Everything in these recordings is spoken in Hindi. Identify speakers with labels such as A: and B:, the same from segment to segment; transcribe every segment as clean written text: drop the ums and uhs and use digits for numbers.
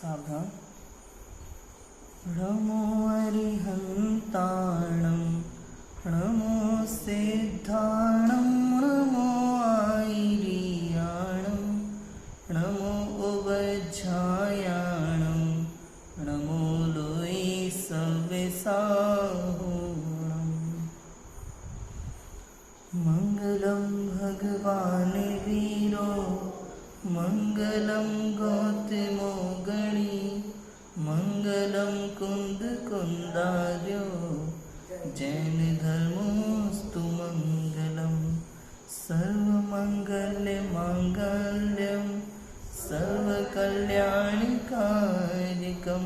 A: सावधान। नमो अरिहन्ताणं नमो सिद्धाणं नमो आयर्याणं नमो उवज्झायाणं नमो लोई सव्यसाहोणम्। मंगलं भगवान् वीरो मंगलं गौतमो गणी मंगलं कुन्दकुन्दार्यो जैन धर्मोऽस्तु मंगलम्। सर्वमङ्गलमाङ्गल्यं सर्वकल्याणकारिकं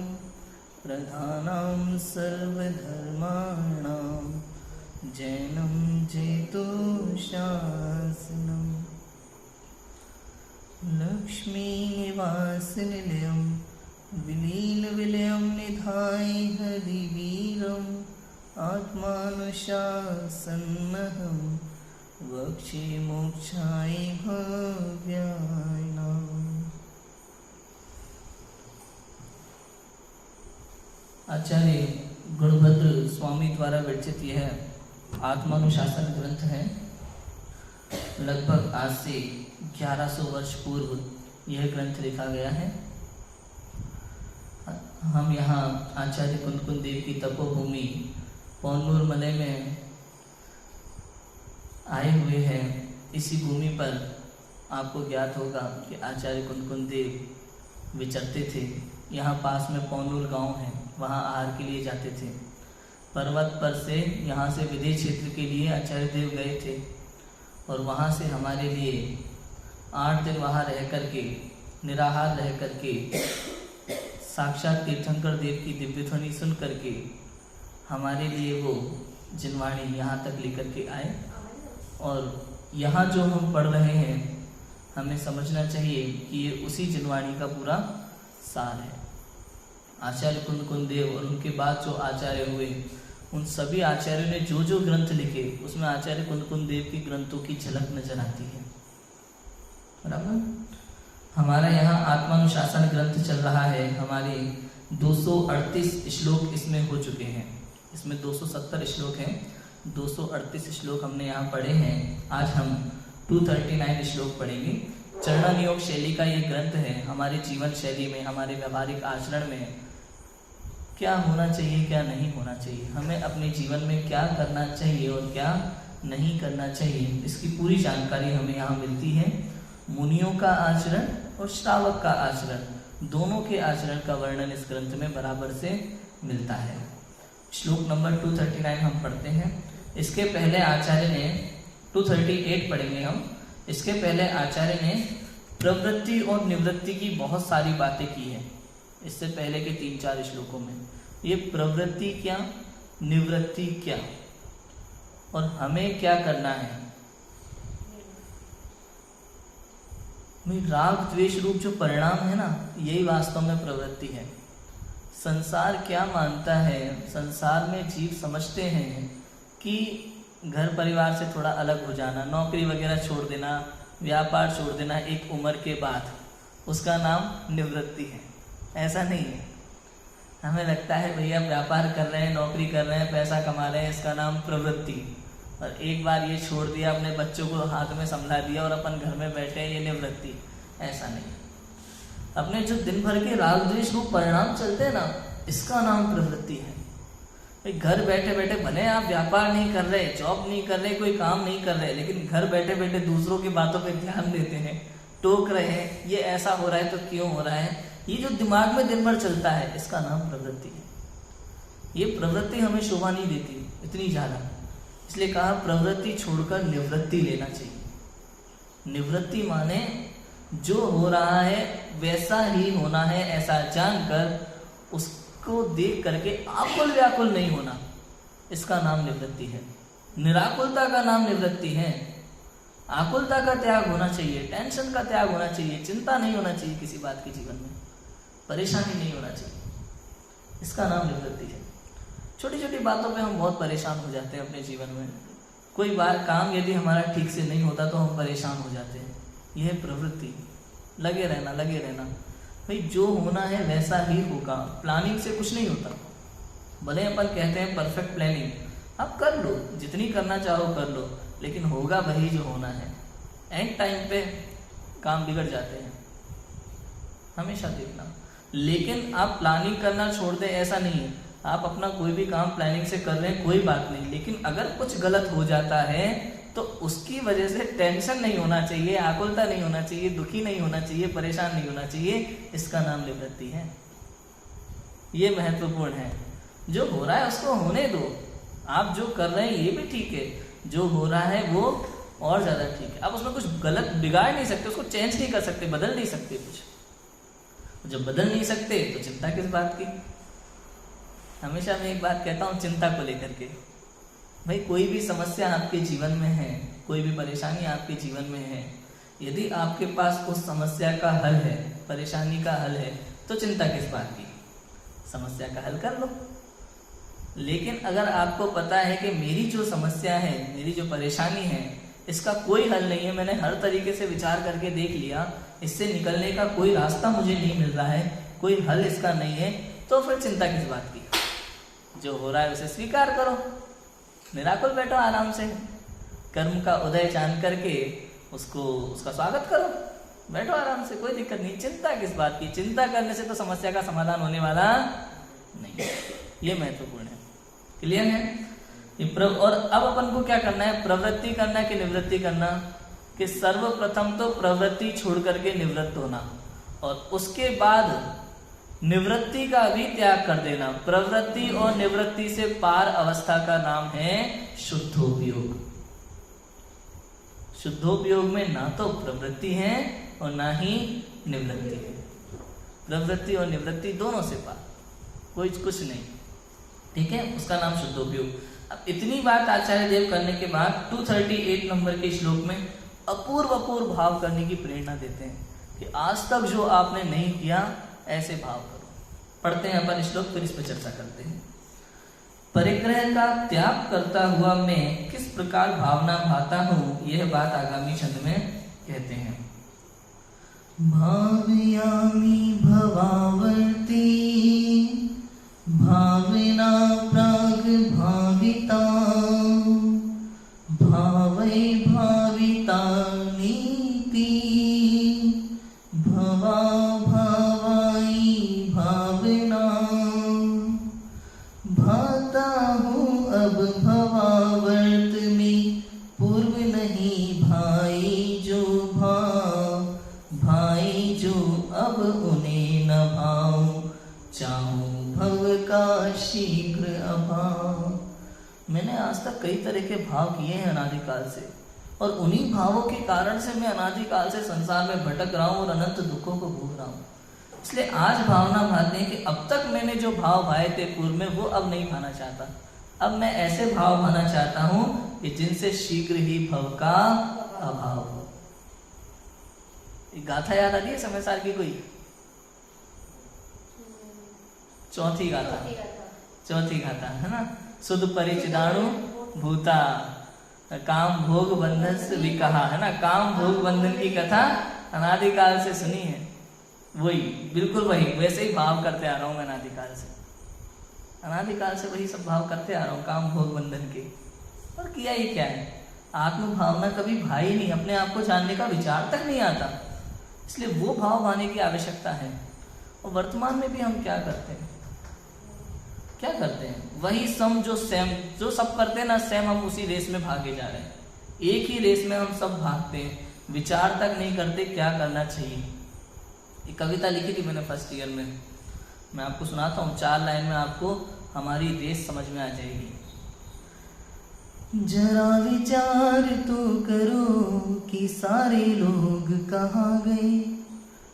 A: प्रधानं सर्वधर्माणां जैनं जेतोशासनम्। लक्ष्मीनिवासनिलयं विलीनविलयं निधाय हरिवीरम् आत्मानुशासनमहं वक्षे मोक्षाय भव्याय नमः। आचार्य गुणभद्र स्वामी द्वारा विरचित यह आत्मानुशासन ग्रंथ है। लगभग आज से 1100 वर्ष पूर्व यह ग्रंथ लिखा गया है। हम यहाँ आचार्य कुंदकुंद देव की तपोभूमि पौनूर मलय में आए हुए हैं। इसी भूमि पर आपको ज्ञात होगा कि आचार्य कुंदकुंद देव विचरते थे। यहाँ पास में पौनूर गांव है, वहाँ आहार के लिए जाते थे। पर्वत पर से यहाँ से विदेश क्षेत्र के लिए आचार्य देव गए थे और वहाँ से हमारे लिए 8 दिन वहाँ रह करके निराहार रह करके साक्षात तीर्थंकर देव की दिव्य ध्वनि सुन करके हमारे लिए वो जिनवाणी यहाँ तक लेकर के आए। और यहाँ जो हम पढ़ रहे हैं हमें समझना चाहिए कि ये उसी जिनवाणी का पूरा सार है। आचार्य कुंदकुंद देव और उनके बाद जो आचार्य हुए उन सभी आचार्यों ने जो जो ग्रंथ लिखे उसमें आचार्य कुंदकुंद देव की ग्रंथों की झलक नजर आती है। बराबर। हमारा यहाँ आत्मानुशासन ग्रंथ चल रहा है। हमारे 238 श्लोक इसमें हो चुके हैं। इसमें 270 श्लोक हैं, 238 श्लोक हमने यहाँ पढ़े हैं। आज हम 239 श्लोक पढ़ेंगे। चरणन योग शैली का ये ग्रंथ है। हमारे जीवन शैली में, हमारे व्यवहारिक आचरण में क्या होना चाहिए, क्या नहीं होना चाहिए, हमें अपने जीवन में क्या करना चाहिए और क्या नहीं करना चाहिए, इसकी पूरी जानकारी हमें यहाँ मिलती है। मुनियों का आचरण और श्रावक का आचरण, दोनों के आचरण का वर्णन इस ग्रंथ में बराबर से मिलता है। श्लोक नंबर 239 हम पढ़ते हैं। इसके पहले आचार्य ने 238 पढ़ेंगे हम। इसके पहले आचार्य ने प्रवृत्ति और निवृत्ति की बहुत सारी बातें की है। इससे पहले के 3-4 श्लोकों में ये प्रवृत्ति क्या, निवृत्ति क्या और हमें क्या करना है। राग द्वेष रूप जो परिणाम है ना, यही वास्तव में प्रवृत्ति है। संसार क्या मानता है, संसार में जीव समझते हैं कि घर परिवार से थोड़ा अलग हो जाना, नौकरी वगैरह छोड़ देना, व्यापार छोड़ देना एक उम्र के बाद, उसका नाम निवृत्ति है। ऐसा नहीं है। हमें लगता है भैया व्यापार कर रहे हैं, नौकरी कर रहे हैं, पैसा कमा रहे हैं, इसका नाम प्रवृत्ति। और एक बार ये छोड़ दिया, अपने बच्चों को हाथ में संभला दिया और अपन घर में बैठे हैं, ये निवृत्ति। ऐसा नहीं। अपने जो दिन भर के राग द्वेष रूप परिणाम चलते हैं ना, इसका नाम प्रवृत्ति है। घर बैठे बैठे भले आप व्यापार नहीं कर रहे, जॉब नहीं कर रहे, कोई काम नहीं कर रहे, लेकिन घर बैठे बैठे दूसरों की बातों पर ध्यान देते हैं, टोक रहे हैं, ये ऐसा हो रहा है तो क्यों हो रहा है, ये जो दिमाग में दिन भर चलता है, इसका नाम प्रवृत्ति है। ये प्रवृत्ति हमें शोभा नहीं देती इतनी ज्यादा, इसलिए कहा प्रवृत्ति छोड़कर निवृत्ति लेना चाहिए। निवृत्ति माने जो हो रहा है वैसा ही होना है, ऐसा जानकर उसको देख करके आकुल व्याकुल नहीं होना, इसका नाम निवृत्ति है। निराकुलता का नाम निवृत्ति है। आकुलता का त्याग होना चाहिए, टेंशन का त्याग होना चाहिए, चिंता नहीं होना चाहिए, किसी बात के जीवन में परेशानी नहीं होना चाहिए, इसका नाम निवृत्ति है। छोटी छोटी बातों पे हम बहुत परेशान हो जाते हैं अपने जीवन में। कोई बार काम यदि हमारा ठीक से नहीं होता तो हम परेशान हो जाते हैं। यह प्रवृत्ति, लगे रहना लगे रहना। भाई जो होना है वैसा ही होगा, प्लानिंग से कुछ नहीं होता। भले अपन कहते हैं परफेक्ट प्लानिंग, आप कर लो, जितनी करना चाहो कर लो, लेकिन होगा वही जो होना है। एंड टाइम पे काम बिगड़ जाते हैं, हमेशा देखना। लेकिन आप प्लानिंग करना छोड़ दें ऐसा नहीं है, आप अपना कोई भी काम प्लानिंग से कर रहे हैं कोई बात नहीं, लेकिन अगर कुछ गलत हो जाता है तो उसकी वजह से टेंशन नहीं होना चाहिए, आकुलता नहीं होना चाहिए, दुखी नहीं होना चाहिए, परेशान नहीं होना चाहिए। इसका नाम निवृत्ति है। ये महत्वपूर्ण है। जो हो रहा है उसको होने दो, आप जो कर रहे हैं ये भी ठीक है, जो हो रहा है वो और ज्यादा ठीक है। आप उसमें कुछ गलत बिगाड़ नहीं सकते, उसको चेंज नहीं कर सकते, बदल नहीं सकते कुछ। जब बदल नहीं सकते तो चिंता किस बात की। हमेशा मैं एक बात कहता हूँ चिंता को लेकर के, भाई कोई भी समस्या आपके जीवन में है, कोई भी परेशानी आपके जीवन में है, यदि आपके पास उस समस्या का हल है, परेशानी का हल है, तो चिंता किस बात की, समस्या का हल कर लो। लेकिन अगर आपको पता है कि मेरी जो समस्या है, मेरी जो परेशानी है, इसका कोई हल नहीं है, मैंने हर तरीके से विचार करके देख लिया, इससे निकलने का कोई रास्ता मुझे नहीं मिल रहा है, कोई हल इसका नहीं है, तो फिर चिंता किस बात की। जो हो रहा है उसे स्वीकार करो, निराकुल बैठो आराम से, कर्म का उदय जान करके उसका स्वागत करो, बैठो आराम से, कोई दिक्कत नहीं। चिंता किस बात की, चिंता करने से तो समस्या का समाधान होने वाला नहीं। ये महत्वपूर्ण है। क्लियर है। और अब अपन को क्या करना है, प्रवृत्ति करना है कि निवृत्ति करना, कि सर्वप्रथम तो प्रवृत्ति छोड़ करके निवृत्त होना, और उसके बाद निवृत्ति का भी त्याग कर देना। प्रवृत्ति और निवृत्ति से पार अवस्था का नाम है शुद्धोपयोग। शुद्धोपयोग में ना तो प्रवृत्ति है और ना ही निवृत्ति है। प्रवृत्ति और निवृत्ति दोनों से पार, कोई कुछ नहीं। ठीक है, उसका नाम शुद्धोपयोग। अब इतनी बात आचार्य देव करने के बाद 238 नंबर के श्लोक में अपूर्व भाव करने की प्रेरणा देते हैं कि आज तक जो आपने नहीं किया ऐसे भाव करो। पढ़ते हैं अपन श्लोक, फिर इस पर चर्चा करते हैं। परिग्रह का त्याग करता हुआ मैं किस प्रकार भावना भाता हूं, यह बात आगामी छंद में कहते हैं। भावयामि भवावर्ती भावना प्राग भाविता भावै भाविता नीति भवा भावाई भावना भाता हूँ अब भवावर्त में पूर्व नहीं भाई जो भाई जो अब उन्हें न भाऊं चाहूं भव का शीघ्र अभाव। मैंने आज तक कई तरह के भाव किए हैं अनादिकाल से, और उन्हीं भावों के कारण से मैं अनादिकाल से संसार में भटक रहा हूँ और अनंत दुखों को भोग रहा हूँ। इसलिए आज भावना भाते हैं कि अब तक मैंने जो भाव भाए थे पूर्व में, वो अब नहीं भाना चाहता। अब मैं ऐसे भाव भाना चाहता हूँ कि जिनसे शीघ्र ही भव का अभाव हो। गाथा याद आ रही है समय सार की कोई? चौथी गाथा है ना। सुध परिचिदाणु भूता काम भोग बंधन से विकहा, है ना। काम भोग बंधन की कथा अनादिकाल से सुनी है, वही बिल्कुल वही वैसे ही भाव करते आ रहा हूं मैं अनादिकाल से वही सब भाव करते आ रहा हूँ काम भोग बंधन के। और किया ही क्या है, आत्म भावना कभी भाई नहीं, अपने आप को जानने का विचार तक नहीं आता, इसलिए वो भाव भाने की आवश्यकता है। और वर्तमान में भी हम क्या करते हैं, वही सम जो सेम जो सब करते हैं ना, सेम हम उसी रेस में भागे जा रहे हैं। एक ही रेस में हम सब भागते हैं, विचार तक नहीं करते क्या करना चाहिए। एक कविता लिखी थी मैंने फर्स्ट ईयर में, मैं आपको सुनाता हूँ, 4 लाइन में आपको हमारी रेस समझ में आ जाएगी। जरा विचार तो करो कि सारे लोग कहाँ गए।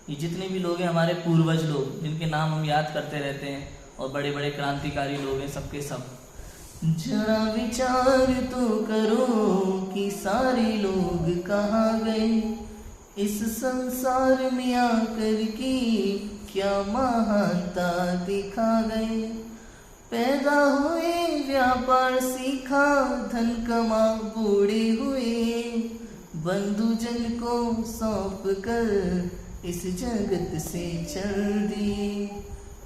A: ये जितने भी लोग हैं हमारे पूर्वज लोग, जिनके नाम हम याद करते रहते हैं, और बड़े बड़े क्रांतिकारी लोग हैं, सबके सब। जरा विचार तो करो कि सारे लोग कहाँ गए, इस संसार में आकर के क्या महानता दिखा गए। पैदा हुए व्यापार सीखा, धन कमा बूढ़े हुए, बंधुजन को सौंप कर इस जगत से चल दिए,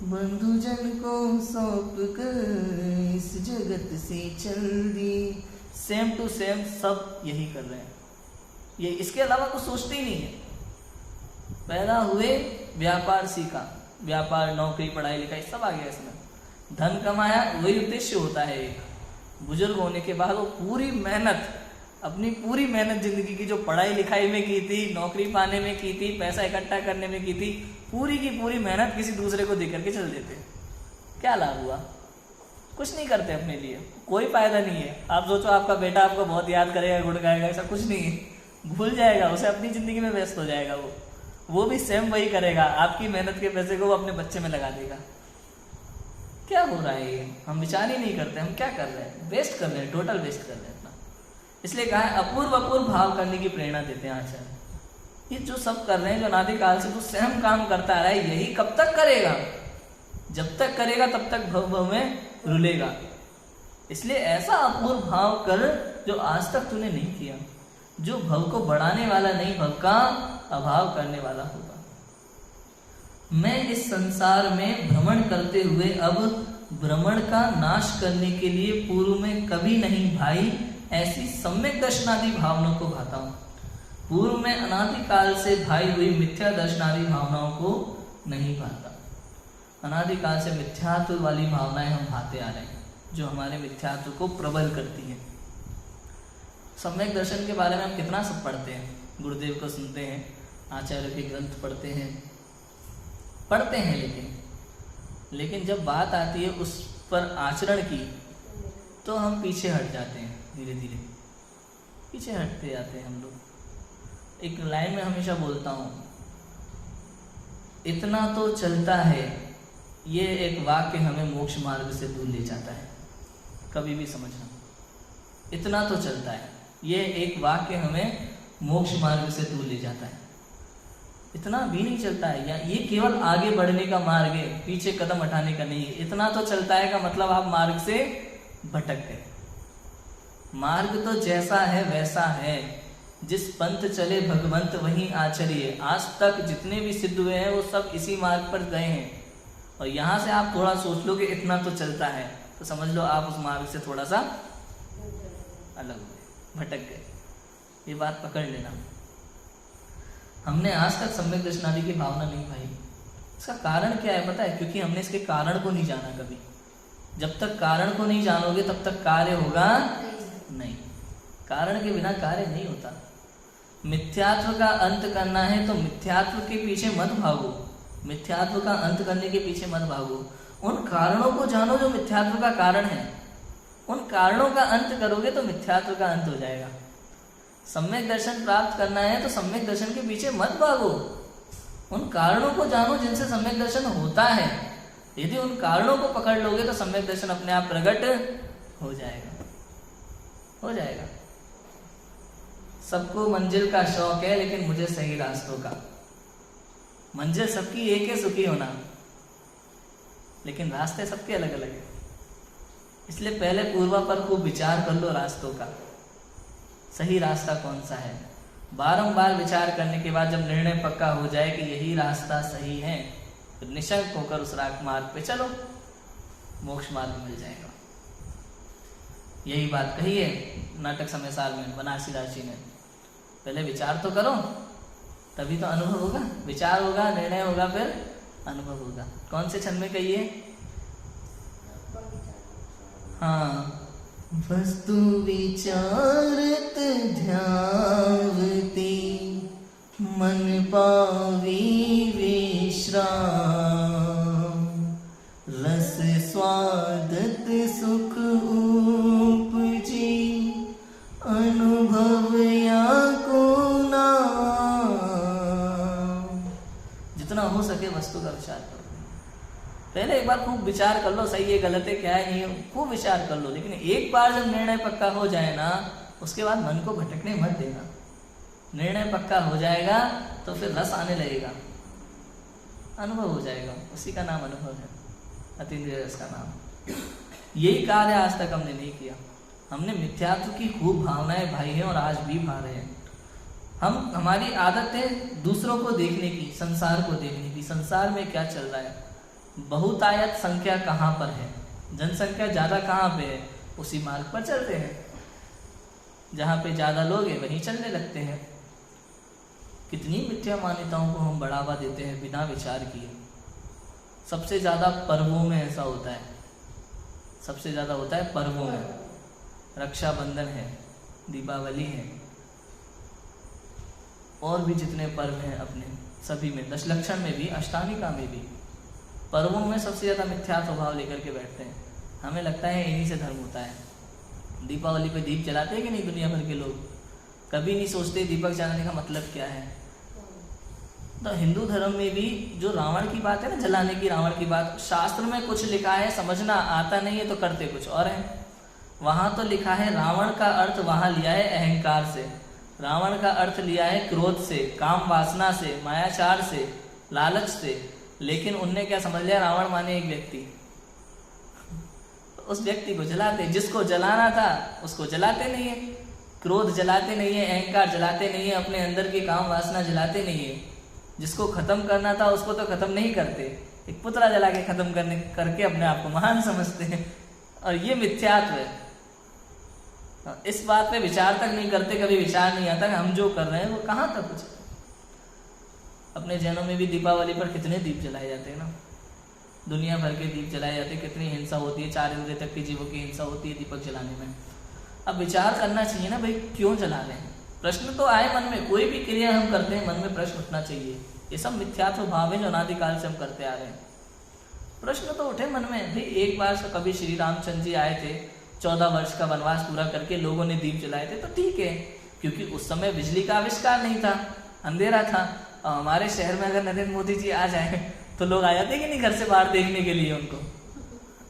A: बंधुजन को सौंप कर इस जगत से चल दिए। सेम टू सेम सब यही कर रहे हैं, ये इसके अलावा कुछ सोचते ही नहीं है। पैदा हुए, व्यापार सीखा, व्यापार, नौकरी, पढ़ाई लिखाई सब आ गया इसमें, धन कमाया, वही उद्देश्य होता है एक। बुजुर्ग होने के बाद वो पूरी मेहनत, अपनी पूरी मेहनत जिंदगी की जो पढ़ाई लिखाई में की थी, नौकरी पाने में की थी, पैसा इकट्ठा करने में की थी, पूरी की पूरी मेहनत किसी दूसरे को दे करके चल देते। क्या लाभ हुआ? कुछ नहीं करते अपने लिए, कोई फायदा नहीं है। आप सोचो आपका बेटा आपको बहुत याद करेगा, गुण गाएगा, ऐसा कुछ नहीं है, भूल जाएगा, उसे अपनी जिंदगी में व्यस्त हो जाएगा। वो भी सेम वही करेगा, आपकी मेहनत के पैसे को वो अपने बच्चे में लगा देगा। क्या हो रहा है ये? हम विचार ही नहीं करते, हम क्या कर रहे हैं? वेस्ट कर रहे हैं, टोटल वेस्ट कर रहे हैं अपना। इसलिए कहा है अपूर्व अपूर्व भाव करने की प्रेरणा देते हैं आचार्य। ये जो सब कर रहे हैं, जो अनादिकाल से तो सेम काम करता आ रहा है, यही कब तक करेगा? जब तक करेगा तब तक भव भव में रुलेगा। इसलिए ऐसा अपूर्व भाव कर जो आज तक तूने नहीं किया, जो भव को बढ़ाने वाला नहीं, भव का अभाव करने वाला होगा। मैं इस संसार में भ्रमण करते हुए अब भ्रमण का नाश करने के लिए पूर्व में कभी नहीं भाई ऐसी सम्यक दर्शनादि भावनाओं को भाता हूं। पूर्व में अनादिकाल से भाई हुई मिथ्या दर्शनादि भावनाओं को नहीं भाता। अनादिकाल से मिथ्यात्व वाली भावनाएं हम भाते आ रहे हैं, जो हमारे मिथ्यात्व को प्रबल करती है। सम्यक दर्शन के बारे में हम कितना सब पढ़ते हैं, गुरुदेव को सुनते हैं, आचार्य के ग्रंथ पढ़ते हैं, लेकिन जब बात आती है उस पर आचरण की, तो हम पीछे हट जाते हैं, धीरे धीरे पीछे हटते जाते हैं हम लोग। एक लाइन में हमेशा बोलता हूँ, इतना तो चलता है, ये एक वाक्य हमें मोक्ष मार्ग से दूर ले जाता है। कभी भी समझना, इतना तो चलता है, ये एक वाक्य हमें मोक्ष मार्ग से दूर ले जाता है। इतना भी नहीं चलता है, या ये केवल आगे बढ़ने का मार्ग है, पीछे कदम हटाने का नहीं है। इतना तो चलता है का मतलब आप मार्ग से भटक गए। मार्ग तो जैसा है वैसा है, जिस पंथ चले भगवंत वहीं आचरिए। आज तक जितने भी सिद्ध हुए हैं वो सब इसी मार्ग पर गए हैं, और यहाँ से आप थोड़ा सोच लो कि इतना तो चलता है, तो समझ लो आप उस मार्ग से थोड़ा सा अलग हो गए, भटक गए। ये बात पकड़ लेना। हमने आज तक सम्यक दर्शनादि की भावना नहीं पाई। इसका कारण क्या है पता है? क्योंकि हमने इसके कारण को नहीं जाना कभी। जब तक कारण को नहीं जानोगे तब तक कार्य होगा नहीं। कारण के बिना कार्य नहीं होता। मिथ्यात्व का अंत करना है तो मिथ्यात्व के पीछे मत भागो, मिथ्यात्व का अंत करने के पीछे मत भागो। उन कारणों को जानो जो मिथ्यात्व का कारण है। उन कारणों का अंत करोगे तो मिथ्यात्व का अंत हो जाएगा। सम्यक दर्शन प्राप्त करना है तो सम्यक दर्शन के पीछे मत भागो, उन कारणों को जानो जिनसे सम्यक दर्शन होता है। यदि उन कारणों को पकड़ लोगे तो सम्यक दर्शन अपने आप प्रकट हो जाएगा, हो जाएगा। सबको मंजिल का शौक है, लेकिन मुझे सही रास्तों का। मंजिल सबकी एक है, सुखी होना, लेकिन रास्ते सबके अलग अलग है। इसलिए पहले पूर्वा पर खूब विचार कर लो रास्तों का, सही रास्ता कौन सा है। बारंबार विचार करने के बाद जब निर्णय पक्का हो जाए कि यही रास्ता सही है, तो निशंक होकर उस मार्ग पे चलो, मोक्ष मार्ग मिल जाएगा। यही बात कही है नाटक समय साल में बनारसी राशि ने। पहले विचार तो करो, तभी तो अनुभव होगा। विचार होगा, निर्णय होगा, फिर अनुभव होगा। कौन से छंद में कहिए? हाँ, वस्तु विचारत ध्यावती मन पावी विश्राम, रस स्वादत सुख उपजी अनुभव या को नाम। जितना हो सके वस्तु का विचार करो। पहले एक बार खूब विचार कर लो, सही है गलत है क्या है, नहीं खूब विचार कर लो। लेकिन एक बार जब निर्णय पक्का हो जाए ना, उसके बाद मन को भटकने मत देना। निर्णय पक्का हो जाएगा तो फिर रस आने लगेगा, अनुभव हो जाएगा। उसी का नाम अनुभव है, अतीन्द्रिय रस का नाम। यही कार्य आज तक हमने नहीं किया। हमने मिथ्यात्व की खूब भावनाएं भाई हैं और आज भी भा रहे हैं। हमारी आदत है दूसरों को देखने की, संसार को देखने की, संसार में क्या चल रहा है, बहुतायत संख्या कहाँ पर है, जनसंख्या ज़्यादा कहाँ पे है, उसी मार्ग पर चलते हैं। जहाँ पे ज़्यादा लोग हैं वहीं चलने लगते हैं। कितनी मिथ्या मान्यताओं को हम बढ़ावा देते हैं बिना विचार किए। सबसे ज़्यादा पर्वों में ऐसा होता है, सबसे ज़्यादा होता है पर्वों में। रक्षाबंधन है, दीपावली है, और भी जितने पर्व हैं अपने, सभी में, दशलक्षण में भी, अष्टामिका में भी, पर्वों में सबसे ज़्यादा मिथ्या स्वभाव लेकर के बैठते हैं। हमें लगता है इन्हीं से धर्म होता है। दीपावली पे दीप जलाते हैं कि नहीं दुनिया भर के लोग? कभी नहीं सोचते दीपक जलाने का मतलब क्या है। तो हिंदू धर्म में भी जो रावण की बात है ना, जलाने की, रावण की बात, शास्त्र में कुछ लिखा है, समझना आता नहीं है तो करते कुछ और है। वहाँ तो लिखा है, रावण का अर्थ वहाँ लिया है अहंकार से, रावण का अर्थ लिया है क्रोध से, काम वासना से, मायाचार से, लालच से। लेकिन उनने क्या समझ लिया, रावण माने एक व्यक्ति, उस व्यक्ति को जलाते, जिसको जलाना था उसको जलाते नहीं है, क्रोध जलाते नहीं है, अहंकार जलाते नहीं है, अपने अंदर की काम वासना जलाते नहीं है। जिसको खत्म करना था उसको तो खत्म नहीं करते, एक पुतला जला के खत्म करके अपने आप को महान समझते हैं। और ये मिथ्यात्व है। इस बात पे विचार तक नहीं करते, कभी विचार नहीं आता कि हम जो कर रहे हैं वो कहाँ तक कुछ। अपने जैनों में भी दीपावली पर कितने दीप जलाए जाते हैं ना, दुनिया भर के दीप जलाए जाते हैं। कितनी हिंसा होती है, 4 इंद्रिय तक के जीवों की हिंसा होती है दीपक जलाने में। अब विचार करना चाहिए ना भाई, क्यों जला रहे हैं? प्रश्न तो आए मन में, कोई भी क्रिया हम करते हैं मन में प्रश्न उठना चाहिए। ये सब मिथ्यात्व भाव है जो अनादिकाल से हम करते आ रहे हैं। प्रश्न तो उठे मन में भाई। एक बार कभी श्री रामचंद्र जी आए थे, 14 वर्ष का वनवास पूरा करके लोगों ने दीप जलाए थे, तो ठीक है, क्योंकि उस समय बिजली का आविष्कार नहीं था, अंधेरा था। और हमारे शहर में अगर नरेंद्र मोदी जी आ जाए तो लोग आ जाते कि नहीं घर से बाहर देखने के लिए उनको।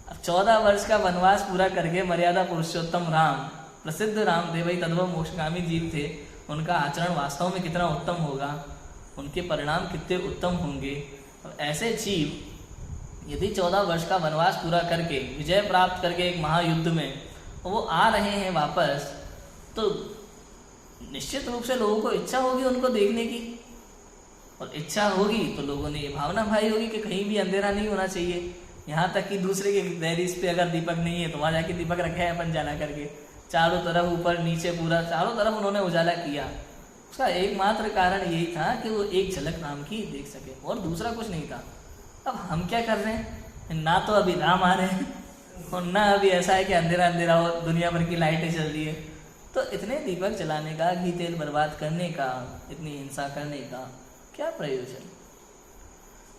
A: अब 14 वर्ष का वनवास पूरा करके मर्यादा पुरुषोत्तम राम, प्रसिद्ध रामदेव तद्भव मोक्षगामी जीव थे, उनका आचरण वास्तव में कितना उत्तम होगा, उनके परिणाम कितने उत्तम होंगे। अब ऐसे जीव यदि 14 वर्ष का वनवास पूरा करके विजय प्राप्त करके एक महायुद्ध में वो आ रहे हैं वापस, तो निश्चित रूप से लोगों को इच्छा होगी उनको देखने की। और इच्छा होगी तो लोगों ने ये भावना भाई होगी कि कहीं भी अंधेरा नहीं होना चाहिए। यहाँ तक कि दूसरे के दहलीज पे अगर दीपक नहीं है तो वहाँ जाके दीपक रखे हैं अपन जला करके, चारों तरफ ऊपर नीचे पूरा चारों तरफ उन्होंने उजाला किया। उसका एकमात्र कारण यही था कि वो एक झलक राम की देख सके, और दूसरा कुछ नहीं था। अब हम क्या कर रहे हैं, ना तो अभी राम आ रहे हैं और ना अभी ऐसा है कि अंधेरा अंधेरा हो, दुनिया भर की लाइटें चल रही है। तो इतने दीपक जलाने का, घी तेल बर्बाद करने का, इतनी हिंसा करने का क्या प्रयोजन?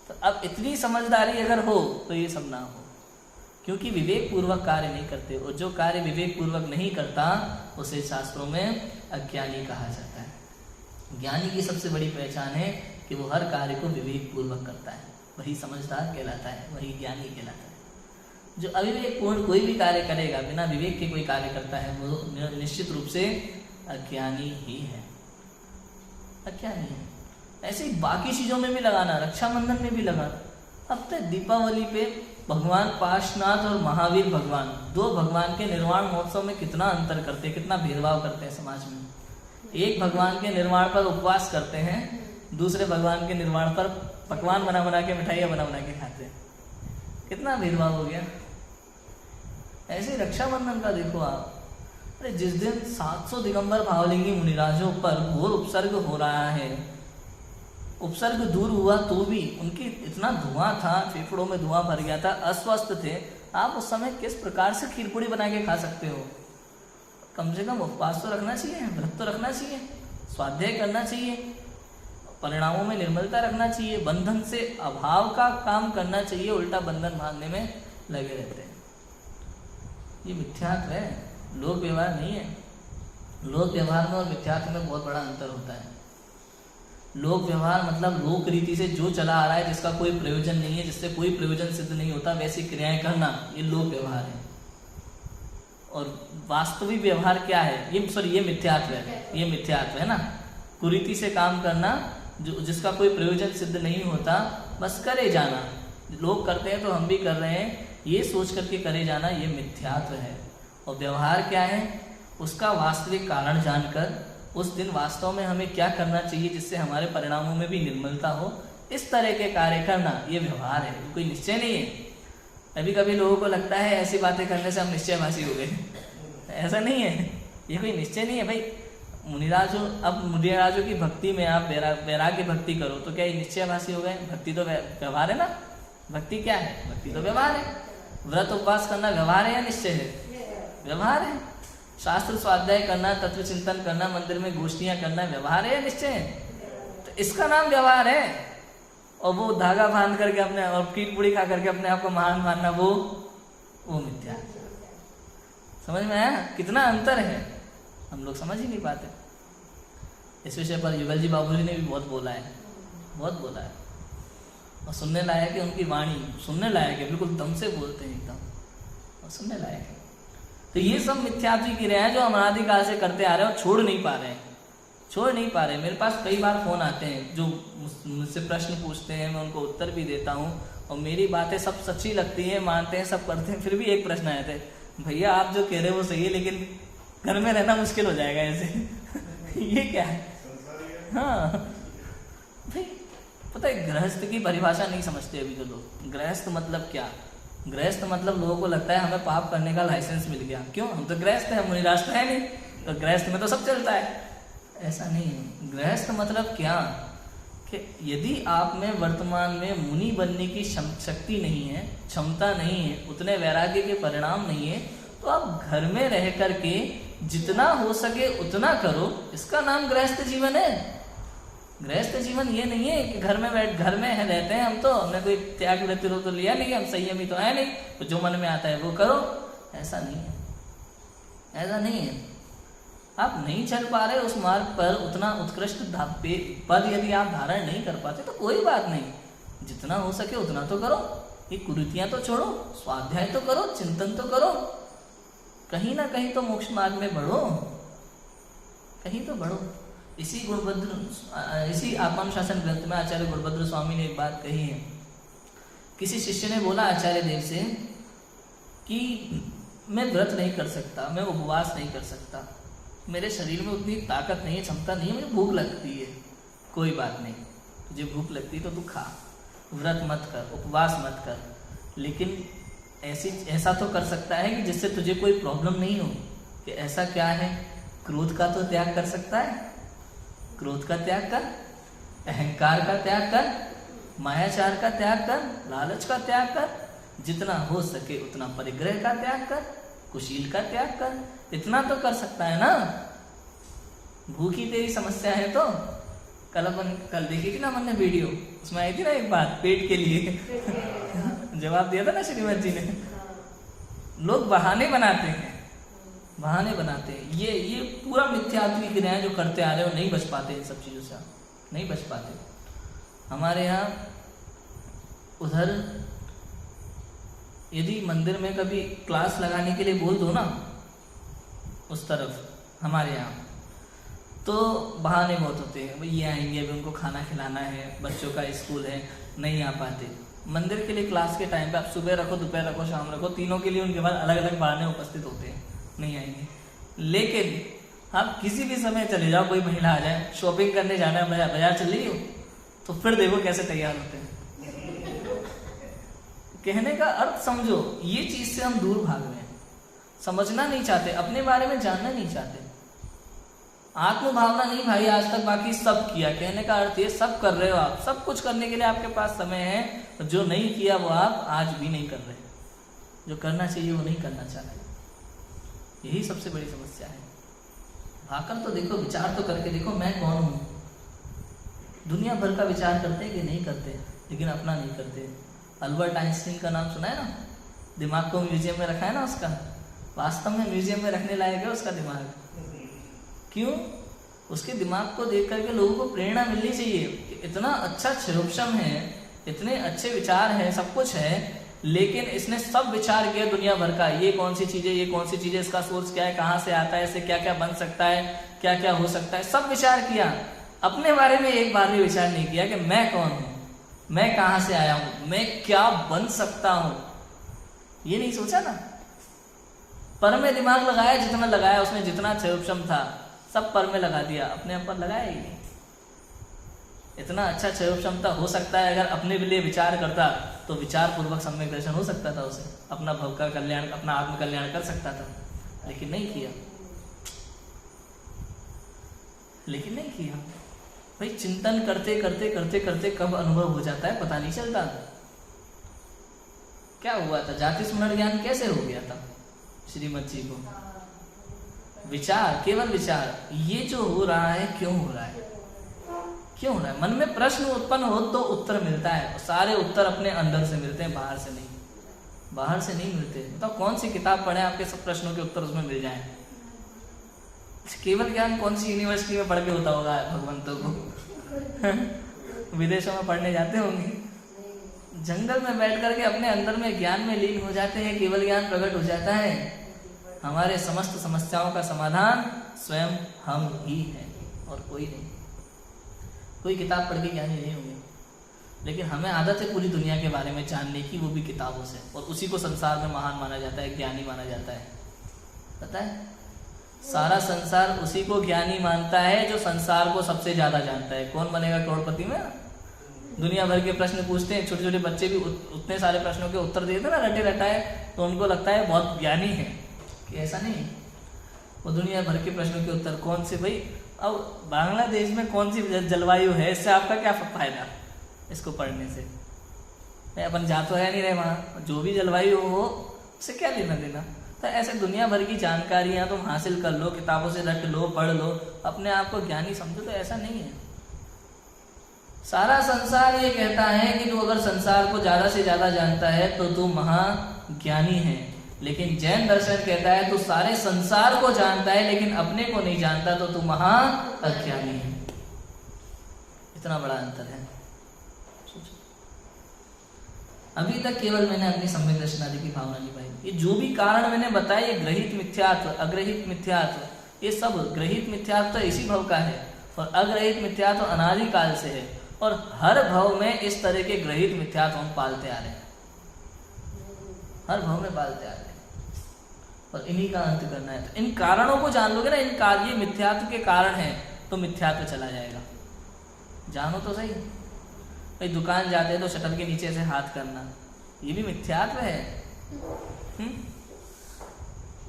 A: तो अब इतनी समझदारी अगर हो तो ये सब ना हो, क्योंकि विवेक पूर्वक कार्य नहीं करते, और जो कार्य विवेक पूर्वक नहीं करता उसे शास्त्रों में अज्ञानी कहा जाता है। ज्ञानी की सबसे बड़ी पहचान है कि वो हर कार्य को विवेक पूर्वक करता है, वही समझदार कहलाता है, वही ज्ञानी कहलाता है। जो अविवेक पूर्ण कोई भी कार्य करेगा, बिना विवेक के कोई कार्य करता है, वो निश्चित रूप से अज्ञानी ही है, अज्ञानी है। ऐसे ही बाकी चीजों में भी लगाना, रक्षाबंधन में भी लगाना। अब तक दीपावली पे भगवान पार्श्वनाथ और महावीर भगवान, 2 भगवान के निर्वाण महोत्सव में कितना अंतर करते हैं, कितना भेदभाव करते हैं समाज में। एक भगवान के निर्वाण पर उपवास करते हैं, दूसरे भगवान के निर्वाण पर पकवान बना बना के, मिठाइयाँ बना बना के खाते हैं। कितना भेदभाव हो गया। ऐसे रक्षाबंधन का देखो आप, अरे जिस दिन 700 दिगंबर भावलिंगी मुनिराजों पर घोर उपसर्ग हो रहा है, उपसर्ग दूर हुआ तो भी उनकी इतना धुआं था, फेफड़ों में धुआं भर गया था, अस्वस्थ थे। आप उस समय किस प्रकार से खीरपूड़ी बना के खा सकते हो? कम से कम उपवास तो रखना चाहिए, व्रत तो रखना चाहिए, स्वाध्याय करना चाहिए, परिणामों में निर्मलता रखना चाहिए, बंधन से अभाव का काम करना चाहिए। उल्टा बंधन बांधने में लगे रहते हैं। ये मिथ्यात्व है, लोक व्यवहार नहीं है। लोक व्यवहार में और मिथ्यात्व में बहुत बड़ा अंतर होता है। लोक व्यवहार मतलब लोक रीति से जो चला आ रहा है, जिसका कोई प्रयोजन नहीं है, जिससे कोई प्रयोजन सिद्ध नहीं होता, वैसी क्रियाएं करना, ये लोक व्यवहार है। और वास्तविक व्यवहार क्या है? ये मिथ्यात्व है। ये मिथ्यात्व है ना, कुरीति से काम करना, जो जिसका कोई प्रयोजन सिद्ध नहीं होता, बस करे जाना। लोग करते हैं तो हम भी कर रहे हैं, ये सोच करके करे जाना, ये मिथ्यात्व है। और व्यवहार क्या है? उसका वास्तविक कारण जानकर उस दिन वास्तव में हमें क्या करना चाहिए जिससे हमारे परिणामों में भी निर्मलता हो, इस तरह के कार्य करना, ये व्यवहार है, कोई निश्चय नहीं है। कभी कभी लोगों को लगता है ऐसी बातें करने से हम निश्चयभाषी हो गए, ऐसा नहीं है, ये कोई निश्चय नहीं है भाई। मुनिराजों, अब मुनिराजों की भक्ति में आप वैराग्य भक्ति करो तो क्या ये निश्चयभाषी हो गए? भक्ति तो व्यवहार है ना। भक्ति क्या है? भक्ति तो व्यवहार है। व्रत उपवास करना व्यवहार है या निश्चय है? व्यवहार है। शास्त्र स्वाध्याय करना, तत्व चिंतन करना, मंदिर में गोष्ठियां करना व्यवहार है या निश्चय है? तो इसका नाम व्यवहार है। और वो धागा बांध करके अपने और कीट पूड़ी खा करके अपने आप को महान मानना, वो मिथ्या। समझ में आया कितना अंतर है? हम लोग समझ ही नहीं पाते। इस विषय पर युगल जी बाबू जी ने भी बहुत बोला है, बहुत बोला है। और सुनने लायक है उनकी वाणी, सुनने लायक है, बिल्कुल दम से बोलते हैं एकदम, और सुनने लायक है। तो ये सब मिथ्यात्व की क्रियाएं हैं जो हम अनादिकाल से करते आ रहे हैं और छोड़ नहीं पा रहे हैं, छोड़ नहीं पा रहे। मेरे पास कई बार फोन आते हैं जो मुझसे प्रश्न पूछते हैं, मैं उनको उत्तर भी देता हूँ और मेरी बातें सब सच्ची लगती हैं, मानते हैं, सब करते हैं। फिर भी एक प्रश्न आए थे, भैया आप जो कह रहे हो वो सही है लेकिन घर में रहना मुश्किल हो जाएगा ऐसे। ये क्या है? हाँ भाई, पता है गृहस्थ की परिभाषा नहीं समझते अभी जो लोग। गृहस्थ मतलब क्या? गृहस्थ मतलब लोगों को लगता है हमें पाप करने का लाइसेंस मिल गया। क्यों? हम तो गृहस्थ है, मुनिराष्ट्र है नहीं, तो गृहस्थ में तो सब चलता है। ऐसा नहीं है। गृहस्थ मतलब क्या कि यदि आप में वर्तमान में मुनि बनने की शक्ति नहीं है, क्षमता नहीं है, उतने वैराग्य के परिणाम नहीं है, तो आप घर में रह करके जितना हो सके उतना करो, इसका नाम गृहस्थ जीवन है। गृहस्थ जीवन ये नहीं है कि घर में रहते हैं हम, तो हमने कोई त्याग प्रतिरोध तो लिया नहीं, हम संयमी तो है नहीं, तो जो मन में आता है वो करो। ऐसा नहीं है, ऐसा नहीं है। आप नहीं चल पा रहे उस मार्ग पर, उतना उत्कृष्ट पद यदि आप धारण नहीं कर पाते तो कोई बात नहीं, जितना हो सके उतना तो करो। ये कुरीतियां तो छोड़ो, स्वाध्याय तो करो, चिंतन तो करो, कहीं ना कहीं तो मोक्ष मार्ग में बढ़ो, कहीं तो बढ़ो। इसी आत्मानुशासन ग्रंथ में आचार्य गुणभद्र स्वामी ने एक बात कही है। किसी शिष्य ने बोला आचार्य देव से कि मैं व्रत नहीं कर सकता, मैं उपवास नहीं कर सकता, मेरे शरीर में उतनी ताकत नहीं है, क्षमता नहीं है, मुझे भूख लगती है। कोई बात नहीं, तुझे भूख लगती है तो तू खा, व्रत मत कर, उपवास मत कर, लेकिन ऐसा तो कर सकता है कि जिससे तुझे कोई प्रॉब्लम नहीं हो। कि ऐसा क्या है? क्रोध का तो त्याग कर सकता है, क्रोध का त्याग कर, अहंकार का त्याग कर, मायाचार का त्याग कर, लालच का त्याग कर, जितना हो सके उतना परिग्रह का त्याग कर, कुशील का त्याग कर, इतना तो कर सकता है ना। भूखी तेरी समस्या है तो कल देखी थी ना हमने वीडियो, उसमें आई थी ना एक बात पेट के लिए जवाब दिया था ना श्रीमती जी ने। लोग बहाने बनाते हैं, बहाने बनाते हैं। ये पूरा मिथ्यात्व क्रियाएं जो करते आ रहे हो, नहीं बच पाते इन सब चीजों से, नहीं बच पाते। हमारे यहाँ उधर यदि मंदिर में कभी क्लास लगाने के लिए बोल दो ना, उस तरफ हमारे यहाँ, तो बहाने बहुत होते हैं। भाई ये आएंगे, अभी उनको खाना खिलाना है, बच्चों का स्कूल है, नहीं आ पाते। मंदिर के लिए क्लास के टाइम पे आप सुबह रखो, दोपहर रखो, शाम रखो, तीनों के लिए उनके पास अलग अलग बहाने उपस्थित होते हैं, नहीं आएंगे। लेकिन आप किसी भी समय चले जाओ, कोई महिला आ जाए, शॉपिंग करने जाना है, बाजार चल रही हो, तो फिर देखो कैसे तैयार होते हैं। कहने का अर्थ समझो, ये चीज से हम दूर भाग रहे हैं, समझना नहीं चाहते, अपने बारे में जानना नहीं चाहते, आत्मभावना नहीं भाई आज तक, बाकी सब किया। कहने का अर्थ ये सब कर रहे हो आप, सब कुछ करने के लिए आपके पास समय है, जो नहीं किया वो आप आज भी नहीं कर रहे, जो करना चाहिए वो नहीं करना चाहते। यही सबसे बड़ी समस्या है। भाकर तो देखो, विचार तो करके देखो मैं कौन हूं। दुनिया भर का विचार करते हैं कि नहीं करते, लेकिन अपना नहीं करते। अल्बर्ट आइंस्टीन का नाम सुना है ना? दिमाग को म्यूजियम में रखा है ना उसका, वास्तव में म्यूजियम में रखने लायक है उसका दिमाग। क्यों? उसके दिमाग को देख करके लोगों को प्रेरणा मिलनी चाहिए कि इतना अच्छा क्षयोपशम है, इतने अच्छे विचार हैं, सब कुछ है, लेकिन इसने सब विचार किया दुनिया भर का, ये कौन सी चीजें, ये कौन सी चीजें, इसका सोर्स क्या है, कहाँ से आता है, इससे क्या क्या बन सकता है, क्या क्या हो सकता है, सब विचार किया। अपने बारे में एक बार भी विचार नहीं किया कि मैं कौन हूं, मैं कहां से आया हूं, मैं क्या बन सकता हूं, ये नहीं सोचा ना। पर में दिमाग लगाया, जितना लगाया उसमें जितना क्षयोपशम था सब पर में लगा दिया, अपने आप पर लगाया ही नहीं। इतना अच्छा क्षोभ क्षमता हो सकता है अगर अपने लिए विचार करता तो विचार पूर्वक सम्यक दर्शन हो सकता था, उसे अपना भव का कल्याण, अपना आत्म कल्याण कर सकता था, लेकिन नहीं किया, लेकिन नहीं किया। भाई चिंतन करते करते करते करते कब अनुभव हो जाता है पता नहीं चलता। क्या हुआ था, जाति स्मरण ज्ञान कैसे हो गया था श्रीमद जी को? विचार, केवल विचार, ये जो हो रहा है क्यों हो रहा है, क्यों हो रहा है? मन में प्रश्न उत्पन्न हो तो उत्तर मिलता है, सारे उत्तर अपने अंदर से मिलते हैं, बाहर से नहीं, बाहर से नहीं मिलते। बताओ कौन सी किताब पढ़े आपके सब प्रश्नों के उत्तर उसमें मिल जाएं? केवल ज्ञान कौन सी यूनिवर्सिटी में पढ़ के होता होगा भगवंतों को? विदेशों में पढ़ने जाते होंगे, जंगल में बैठ करके अपने अंदर में ज्ञान में लीन हो जाते हैं, केवल ज्ञान प्रकट हो जाता है। हमारे समस्त समस्याओं का समाधान स्वयं हम ही हैं और कोई नहीं। कोई किताब पढ़ के ज्ञानी नहीं होंगे, लेकिन हमें आदत है पूरी दुनिया के बारे में जानने की, वो भी किताबों से, और उसी को संसार में महान माना जाता है, ज्ञानी माना जाता है। पता है, सारा संसार उसी को ज्ञानी मानता है जो संसार को सबसे ज्यादा जानता है। कौन बनेगा करोड़पति में? दुनिया भर के प्रश्न पूछते हैं, छोटे छोटे बच्चे भी उतने सारे प्रश्नों के उत्तर देते ना रटे रटाए, तो उनको लगता है बहुत ज्ञानी है, कि ऐसा नहीं। वो दुनिया भर के प्रश्नों के उत्तर कौन से, भाई अब बांग्लादेश में कौन सी जलवायु है, इससे आपका क्या फायदा इसको पढ़ने से? अपन जा तो है नहीं रहे वहाँ, जो भी जलवायु हो उससे क्या लेना देना। तो ऐसे दुनिया भर की जानकारियां तुम हासिल कर लो, किताबों से रट लो, पढ़ लो, अपने आप को ज्ञानी समझो, तो ऐसा नहीं है। सारा संसार ये कहता है कि तू अगर संसार को ज्यादा से ज्यादा जानता है तो तू महाज्ञानी है, लेकिन जैन दर्शन कहता है तू सारे संसार को जानता है लेकिन अपने को नहीं जानता तो तू महाअज्ञानी है। इतना बड़ा अंतर है। अभी तक केवल मैंने अपनी सम्यक दर्शन आदि की भावना नहीं पाई। ये जो भी कारण मैंने बताया, ये ग्रहित मिथ्यात्व, अग्रहित मिथ्यात्व, ये सब ग्रहित मिथ्यात्व इसी भव का है और अग्रहित मिथ्यात्व अनादि काल से है, और हर भव में इस तरह के ग्रहित मिथ्यात्व हम पालते आ रहे हैं, हर भव में पालते आ रहे हैं, और इन्हीं का अंत करना है। तो इन कारणों को जान लोगे ना, इन कार्य मिथ्यात्व के कारण है, तो मिथ्यात्व चला जाएगा। जानो तो सही, भाई दुकान जाते हैं तो शटर के नीचे से हाथ करना, ये भी मिथ्यात्व है।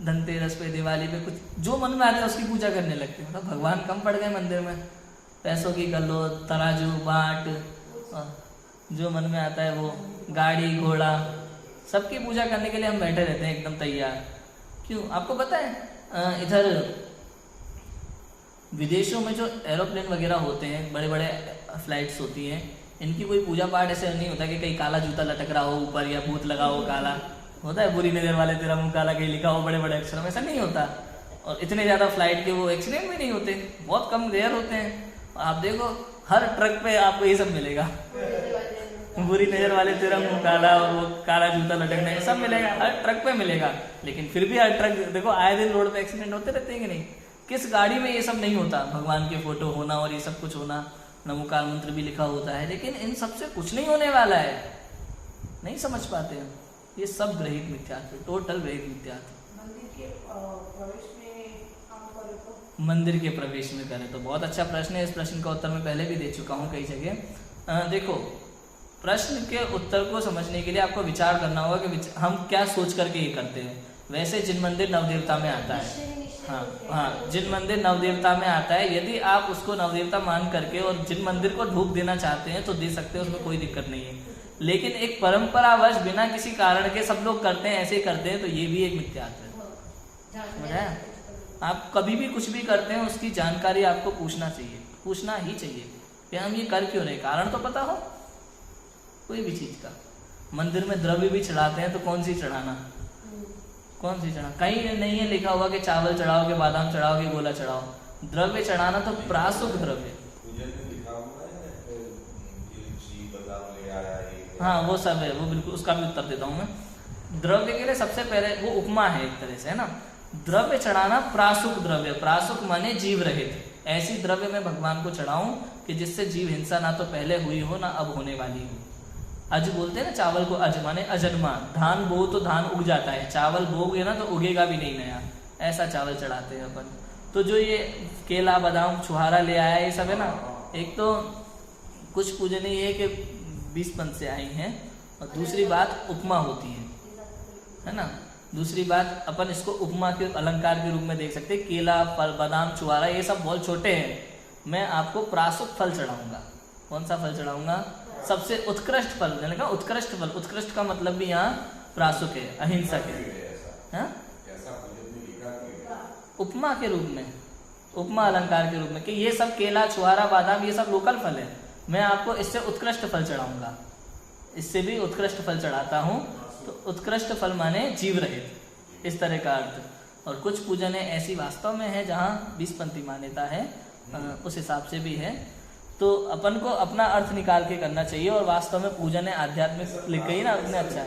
A: धनतेरस पे, दिवाली पे कुछ जो मन में आता है उसकी पूजा करने लगते हैं। मतलब भगवान कम पड़ गए मंदिर में, पैसों की कर लो, तराजू बाट, जो मन में आता है वो, गाड़ी घोड़ा, सबकी पूजा करने के लिए हम बैठे रहते हैं एकदम तैयार। क्यों? आपको पता है इधर विदेशों में जो एरोप्लेन वगैरह होते हैं, बड़े बड़े फ्लाइट्स होती हैं, इनकी कोई पूजा पाठ ऐसे नहीं होता कि कहीं काला जूता लटक रहा हो ऊपर या भूत लगा हो काला, होता है बुरी नजर वाले तेरा मुंह काला कहीं लिखा हो बड़े बड़े अक्षर में, ऐसा नहीं होता। और इतने ज्यादा फ्लाइट के वो एक्सीडेंट भी नहीं होते, बहुत कम रेयर होते हैं। आप देखो हर ट्रक पे आपको ये सब मिलेगा, बुरी नजर वाले तेरा मुंह काला और वो काला जूता लटकना, ये सब मिलेगा, हर ट्रक पे मिलेगा। लेकिन फिर भी हर ट्रक देखो आए दिन रोड पे एक्सीडेंट होते रहते हैं कि नहीं? किस गाड़ी में ये सब नहीं होता? भगवान के फोटो होना और ये सब कुछ होना, नमोकार मंत्र भी लिखा होता है, लेकिन इन सबसे कुछ नहीं होने वाला है, नहीं समझ पाते हैं। ये सब ग्रहित मिथ्यात्व, टोटल ग्रहित मिथ्यात्व। मंदिर के प्रवेश में करें तो बहुत अच्छा प्रश्न है। इस प्रश्न का उत्तर मैं पहले भी दे चुका हूँ कई जगह। देखो, प्रश्न के उत्तर को समझने के लिए आपको विचार करना होगा कि हम क्या सोच करके ये करते हैं। वैसे जिन मंदिर नवदेवता में आता है, हाँ, जिन मंदिर नवदेवता में आता है, यदि आप उसको नवदेवता मान करके और जिन मंदिर को धूप देना चाहते हैं तो दे सकते हैं, उसमें कोई दिक्कत नहीं है। लेकिन एक परंपरावश बिना किसी कारण के सब लोग करते हैं, ऐसे ही करते हैं, तो ये भी एक मिथ्यात्व है। समझा? आप कभी भी कुछ भी करते हैं उसकी जानकारी आपको पूछना चाहिए, पूछना ही चाहिए कि हम ये कर क्यों रहे, कारण तो पता हो कोई भी चीज का। मंदिर में द्रव्य भी चढ़ाते हैं तो कौन सी चढ़ाना, कौन सी चढ़ा? कहीं नहीं है लिखा हुआ कि चावल चढ़ाओ, कि बादाम चढ़ाओ, कि गोला चढ़ाओ। द्रव्य चढ़ाना तो प्रासुक द्रव्य, हाँ वो सब है, वो बिल्कुल उसका भी उत्तर देता हूँ मैं। द्रव्य के लिए सबसे पहले वो उपमा है एक तरह से, है ना। द्रव्य चढ़ाना प्रासुक द्रव्य, प्रासुक माने जीव रहित, ऐसी द्रव्य मैं भगवान को चढ़ाऊं कि जिससे जीव हिंसा ना तो पहले हुई हो ना अब होने वाली हो। अज बोलते हैं ना चावल को, अज माने अजन्मा। धान बो तो धान उग जाता है, चावल बोगे ना तो उगेगा भी नहीं नया, ऐसा चावल चढ़ाते हैं अपन। तो जो ये केला बादाम छुहारा ले आया ये सब है ना, एक तो कुछ पूजन ये है कि 20 पंथ से आई हैं, और दूसरी बात उपमा होती है ना। दूसरी बात अपन इसको उपमा के अलंकार के रूप में देख सकते हैं। केला फल बादाम छुहारा ये सब बहुत छोटे हैं, मैं आपको प्रासुक फल चढ़ाऊंगा। कौन सा फल चढ़ाऊंगा? सबसे उत्कृष्ट फल, मैंने कहा उत्कृष्ट फल। उत्कृष्ट का मतलब भी यहाँ प्रासुक है, अहिंसक है। उपमा के रूप में, उपमा अलंकार के रूप में कि ये सब केला छुहारा बादाम ये सब लोकल फल है, मैं आपको इससे उत्कृष्ट फल चढ़ाऊंगा, इससे भी उत्कृष्ट फल चढ़ाता हूँ। तो उत्कृष्ट फल माने जीव रहित, इस तरह का अर्थ। और कुछ पूजन है ऐसी वास्तव में है जहाँ 20 पंथी मान्यता है, उस हिसाब से भी है। तो अपन को अपना अर्थ निकाल के करना चाहिए, और वास्तव में पूजन है आध्यात्मिक लिख गई ना अपने, अच्छा है।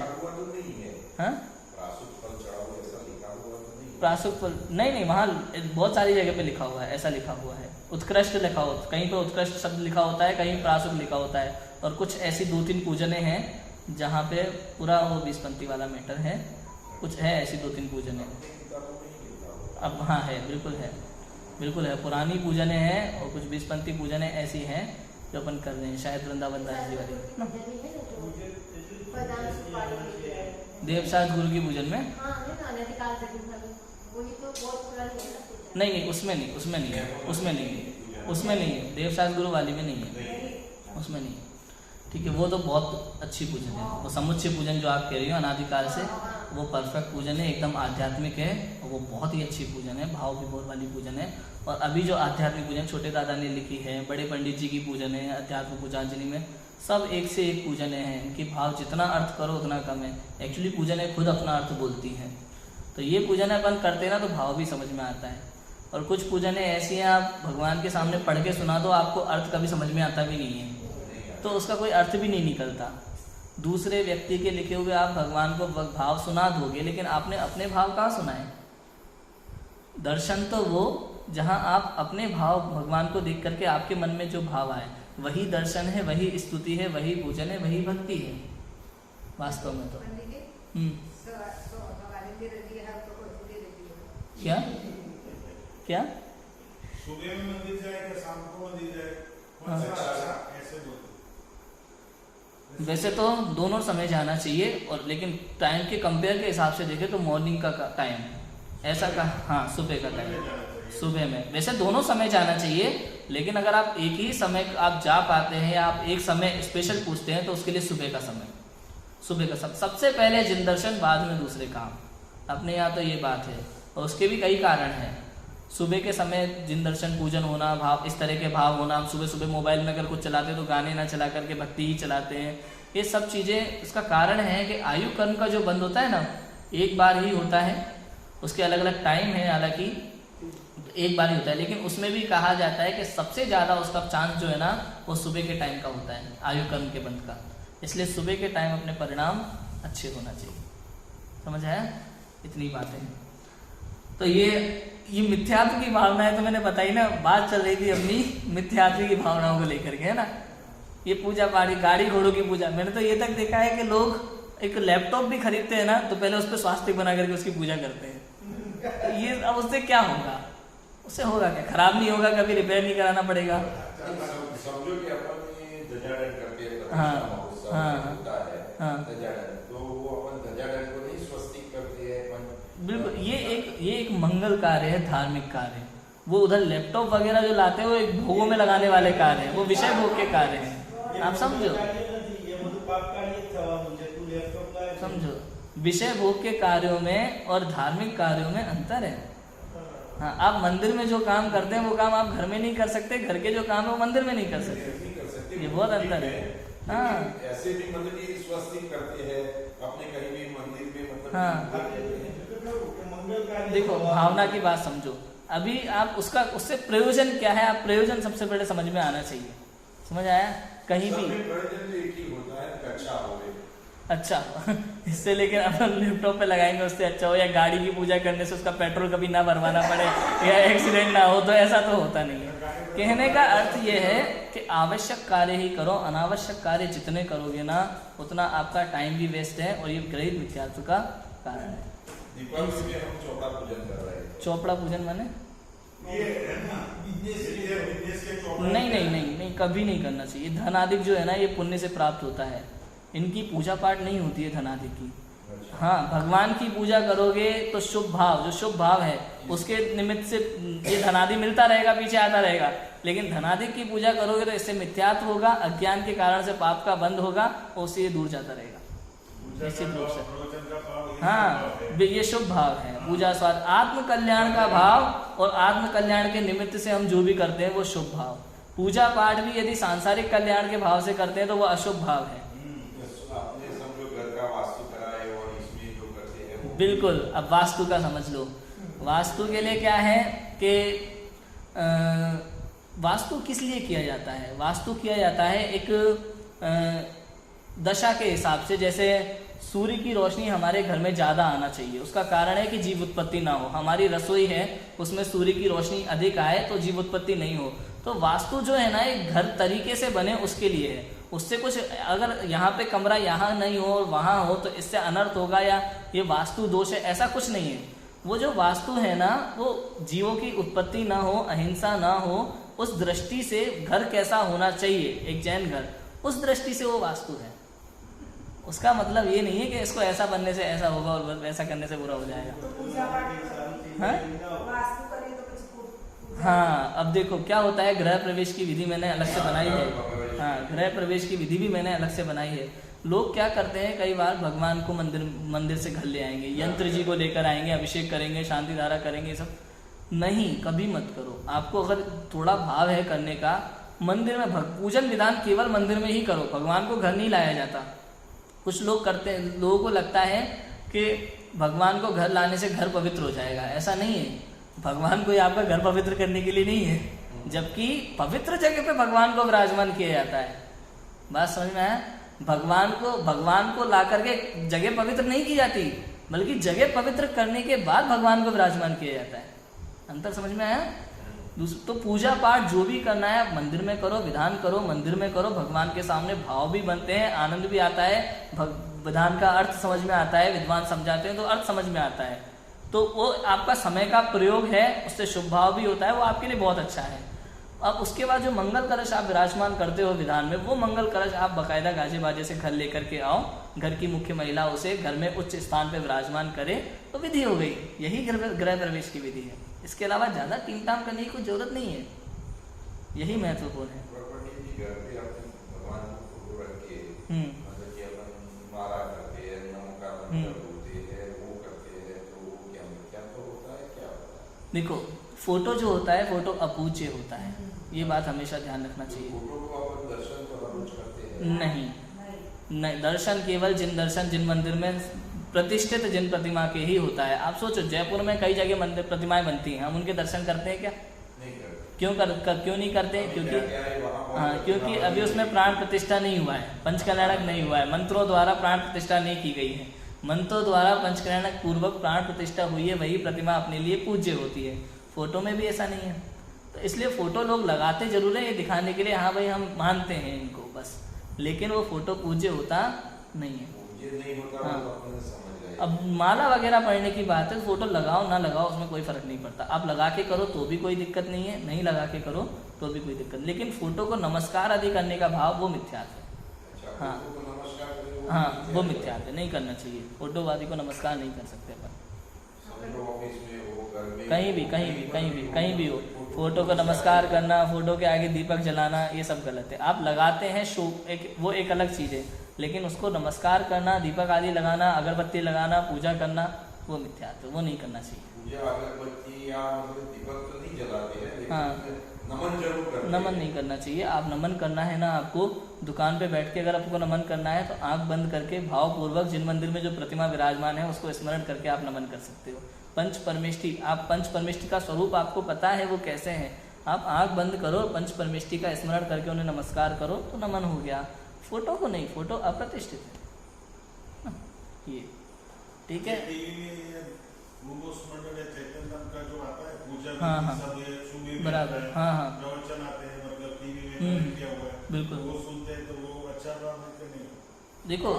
A: हाँ प्रासुक फल नहीं, वहाँ बहुत सारी जगह पे लिखा हुआ है, ऐसा लिखा हुआ है उत्कृष्ट लिखा होता, कहीं पे उत्कृष्ट शब्द लिखा होता है, कहीं प्रासुक लिखा होता है। और कुछ ऐसी 2-3 पूजने हैं जहाँ पे पूरा वो 20 पंथी वाला मैटर है, कुछ है ऐसी 2-3 पूजने। अब हाँ है, बिल्कुल है, पुरानी पूजने हैं, और कुछ 20 पंथी पूजने ऐसी हैं जो अपन कर रहे हैं, शायद वृंदावन दास जी वाली देवसाज गुरु की पूजन में। नहीं, उसमें नहीं है, देवसाज गुरु वाली में नहीं है, उसमें नहीं है। ठीक है, वो तो बहुत अच्छी पूजन है, वो समुच्चय पूजन जो आप कह रही हो अनादिकाल से, वो परफेक्ट पूजन है, एकदम आध्यात्मिक है, और वो बहुत ही अच्छी पूजन है, भाव विभोर वाली पूजन है। और अभी जो आध्यात्मिक पूजन छोटे दादा ने लिखी है, बड़े पंडित जी की पूजन है अध्यात्म पूजांजलि में, सब एक से एक पूजन है, इनकी भाव जितना अर्थ करो उतना कम है। एक्चुअली पूजन है खुद अपना अर्थ बोलती हैं, तो ये पूजन अपन करते हैं ना तो भाव भी समझ में आता है। और कुछ पूजनें ऐसी हैं आप भगवान के सामने पढ़ के सुना दो, आपको अर्थ कभी समझ में आता भी नहीं है, तो उसका कोई अर्थ भी नहीं निकलता। दूसरे व्यक्ति के लिखे हुए आप भगवान को भाव सुना दोगे, लेकिन आपने अपने भाव कहाँ सुनाए? दर्शन तो वो जहाँ आप अपने भाव भगवान को देख करके आपके मन में जो भाव आए, वही दर्शन है, वही स्तुति है, वही पूजन है, वही भक्ति है वास्तव में। तो क्या
B: सुबह में मंदिर जाए, शाम को मंदिर जाए,
A: वैसे तो दोनों समय जाना चाहिए, और लेकिन टाइम के कंपेयर के हिसाब से देखें तो मॉर्निंग का टाइम ऐसा का, हाँ सुबह का टाइम, सुबह में वैसे दोनों समय जाना चाहिए। लेकिन अगर आप एक ही समय आप जा पाते हैं या आप एक समय स्पेशल पूछते हैं तो उसके लिए सुबह का समय, सुबह का समय सबसे पहले जिन दर्शन, बाद में दूसरे काम। अपने यहाँ तो ये बात है, और उसके भी कई कारण हैं। सुबह के समय जिन दर्शन पूजन होना, भाव इस तरह के भाव होना, हम सुबह सुबह मोबाइल में अगर कुछ चलाते हैं तो गाने ना चला करके भक्ति ही चलाते हैं, ये सब चीज़ें इसका कारण है कि आयु कर्म का जो बंद होता है ना, एक बार ही होता है, उसके अलग अलग टाइम है, हालांकि एक बार ही होता है, लेकिन उसमें भी कहा जाता है कि सबसे ज़्यादा उसका चांस जो है ना वो सुबह के टाइम का होता है, आयु कर्म के बंद का। इसलिए सुबह के टाइम अपने परिणाम अच्छे होना चाहिए। समझ आया? इतनी बातें। तो ये मिथ्यात्व की भावना है, तो मैंने बताई ना, बात चल रही थी अपनी मिथ्यात्व की भावनाओं को लेकर के, है ना। ये पूजा पाठी, गाड़ी घोड़ों की पूजा, मैंने तो ये तक देखा है कि लोग एक लैपटॉप भी खरीदते हैं ना तो पहले उस पर स्वास्तिक बना करके उसकी पूजा करते हैं। तो ये अब उससे क्या होगा? उससे होगा क्या? खराब नहीं होगा, कभी रिपेयर नहीं कराना पड़ेगा।
B: समझो कि अपन ध्वजारोहण करते हैं, तो वो अपन ध्वजारोहण को नहीं स्वस्तिक करते हैं अपन।
A: बिल्कुल, ये एक मंगल कार्य है, धार्मिक कार्य है। वो उधर लैपटॉप वगैरह जो लाते हैं वो एक भोगों में लगाने वाले कार्य हैं, वो विषय भोग के कार्य हैं। आप समझो, विषय भोग के कार्यों में और धार्मिक कार्यों में अंतर है। हाँ, आप मंदिर में जो काम करते हैं वो काम आप घर में नहीं कर सकते, घर के जो काम है वो मंदिर में नहीं कर सकते, ये बहुत अंतर है। हाँ,
B: ऐसे भी मंदिर स्वस्तिक करते हैं अपने कहीं भी मंदिर में, मतलब
A: हाँ देखो, भावना की बात समझो। अभी आप उससे प्रयोजन क्या है, आप प्रयोजन सबसे पहले समझ में आना चाहिए। समझ आया? कहीं भी
B: प्रयोजन एक ही होता है, अच्छा हो
A: अच्छा इससे, लेकिन अपन लैपटॉप पे लगाएंगे उससे अच्छा हो, या गाड़ी की पूजा करने से उसका पेट्रोल कभी ना भरवाना पड़े या एक्सीडेंट ना हो, तो ऐसा तो होता नहीं है। कहने का अर्थ ये है कि आवश्यक कार्य ही करो, अनावश्यक कार्य जितने करोगे ना उतना आपका टाइम भी वेस्ट है, और ये ग्रहित मिथ्यात्व का कारण है।
B: दीपावली में हम चोपड़ा पूजन कर रहे हैं।
A: चोपड़ा पूजन माने
B: ये है ना बिजनेस के चौपड़
A: नहीं नहीं नहीं नहीं, कभी नहीं करना चाहिए। धनाधिक जो है ना, ये पुण्य से प्राप्त होता है, इनकी पूजा पाठ नहीं होती है धनाधिक की। हाँ, भगवान की पूजा करोगे तो शुभ भाव, जो शुभ भाव है उसके निमित्त से ये धनादि मिलता रहेगा, पीछे आता रहेगा। लेकिन धनाधिक की पूजा करोगे तो इससे मिथ्यात्व होगा, अज्ञान के कारण से पाप का बंध होगा और उससे ये दूर जाता रहेगा निश्चित रूप से। हाँ, ये शुभ भाव है पूजा स्वाद, आत्म कल्याण का भाव, और आत्म कल्याण के निमित्त से हम जो भी करते हैं वो शुभ भाव। पूजा पाठ भी यदि सांसारिक कल्याण के भाव से करते हैं तो वो अशुभ भाव है।
B: आपने समझो घर का वास्तु करा है और इसमें जो करते हैं वो
A: बिल्कुल। अब वास्तु का समझ लो, वास्तु के लिए क्या है कि वास्तु किस लिए किया जाता है? वास्तु किया जाता है एक दशा के हिसाब से, जैसे सूर्य की रोशनी हमारे घर में ज़्यादा आना चाहिए, उसका कारण है कि जीव उत्पत्ति ना हो। हमारी रसोई है उसमें सूर्य की रोशनी अधिक आए तो जीव उत्पत्ति नहीं हो। तो वास्तु जो है ना, एक घर तरीके से बने उसके लिए है। उससे कुछ अगर यहाँ पे कमरा यहाँ नहीं हो और वहाँ हो तो इससे अनर्थ होगा या ये वास्तु दोष है, ऐसा कुछ नहीं है। वो जो वास्तु है ना, वो जीवों की उत्पत्ति ना हो, अहिंसा ना हो, उस दृष्टि से घर कैसा होना चाहिए, एक जैन घर, उस दृष्टि से वो वास्तु है। उसका मतलब ये नहीं है कि इसको ऐसा बनने से ऐसा होगा और वैसा करने से बुरा हो जाएगा। हाँ, अब देखो क्या होता है, गृह प्रवेश की विधि मैंने अलग से बनाई है। हाँ, गृह प्रवेश की विधि भी मैंने अलग से बनाई है। लोग क्या करते हैं, कई बार भगवान को मंदिर से घर ले आएंगे, यंत्र जी को लेकर आएंगे, अभिषेक करेंगे, शांति धारा करेंगे, सब नहीं, कभी मत करो। आपको अगर थोड़ा भाव है करने का, मंदिर में पूजन विधान केवल मंदिर में ही करो, भगवान को घर नहीं लाया जाता। कुछ लोग करते हैं, लोगों को लगता है कि भगवान को घर लाने से घर पवित्र हो जाएगा, ऐसा नहीं है। भगवान को आपका घर पवित्र करने के लिए नहीं है, जबकि पवित्र जगह पे भगवान को विराजमान किया जाता है। बात समझ में आया? भगवान को ला करके जगह पवित्र नहीं की जाती, बल्कि जगह पवित्र करने के बाद भगवान को विराजमान किया जाता है। अंतर समझ में आया? तो पूजा पाठ जो भी करना है मंदिर में करो, विधान करो मंदिर में करो, भगवान के सामने भाव भी बनते हैं, आनंद भी आता है, विधान का अर्थ समझ में आता है, विद्वान समझाते हैं तो अर्थ समझ में आता है। तो वो आपका समय का प्रयोग है, उससे शुभ भाव भी होता है, वो आपके लिए बहुत अच्छा है। अब उसके बाद जो मंगल कलश आप विराजमान करते हो विधान में, वो मंगल कलश आप बाकायदा गाजे बाजे से घर लेकर के आओ, घर की मुख्य महिला उसे घर में उच्च स्थान पे विराजमान करे तो विधि हो गई। यही गृह प्रवेश की विधि है। इसके अलावा ज्यादा टीम टाम करने की कोई जरूरत नहीं है, यही महत्वपूर्ण है। देखो, फोटो जो होता है, फोटो अपूज्य होता है, ये बात हमेशा ध्यान रखना चाहिए। नहीं, दर्शन केवल जिन मंदिर में प्रतिष्ठित जिन प्रतिमा के ही होता है। आप सोचो, जयपुर में कई जगह मंदिर प्रतिमाएं बनती हैं, हम उनके दर्शन करते हैं क्या?
B: नहीं करते।
A: क्यों नहीं करते? क्योंकि अभी उसमें प्राण प्रतिष्ठा नहीं हुआ है, पंचकल्याणक नहीं हुआ है, मंत्रों द्वारा प्राण प्रतिष्ठा नहीं की गई है। मंत्रों द्वारा पंचकल्याणक पूर्वक प्राण प्रतिष्ठा हुई है, वही प्रतिमा अपने लिए पूज्य होती है। फोटो में भी ऐसा नहीं है, तो इसलिए फोटो लोग लगाते जरूर है ये दिखाने के लिए, हाँ भाई हम मानते हैं इनको बस, लेकिन वो फोटो पूज्य होता नहीं है। अब माला वगैरह पढ़ने की बात है, फोटो लगाओ ना लगाओ उसमें कोई फर्क नहीं पड़ता। आप लगा के करो तो भी कोई दिक्कत नहीं है, नहीं लगा के करो तो भी कोई दिक्कत, लेकिन फोटो को नमस्कार आदि करने का भाव वो मिथ्यात्व है। हाँ, वो मिथ्यात्व है, नहीं करना चाहिए। फोटो आदि को नमस्कार नहीं कर सकते अपन, कहीं भी हो, फोटो को नमस्कार करना, फोटो के आगे दीपक जलाना, ये सब गलत है। आप लगाते हैं शो, वो एक अलग चीज है, लेकिन उसको नमस्कार करना, दीपक आदि लगाना, अगरबत्ती लगाना, पूजा करना, वो मिथ्यात्व, वो नहीं करना चाहिए।
B: पूजा अगरबत्ती या दीपक तो नहीं जलाते हैं, लेकिन
A: हाँ,
B: नमन जरूर करते हैं।
A: नमन नहीं करना चाहिए। आप नमन करना है ना, आपको दुकान पे बैठ के अगर आपको नमन करना है तो आंख बंद करके भावपूर्वक जिन मंदिर में जो प्रतिमा विराजमान है उसको स्मरण करके आप नमन कर सकते हो। पंच परमेष्टि, आप पंच परमेष्टि का स्वरूप आपको पता है वो कैसे है, आप आंख बंद करो, पंच परमेष्टि का स्मरण करके उन्हें नमस्कार करो तो नमन हो गया। फोटो को नहीं, फोटो अप्रतिष्ठित है, ये ठीक है। हाँ हाँ बराबर, हाँ हाँ बिल्कुल। देखो,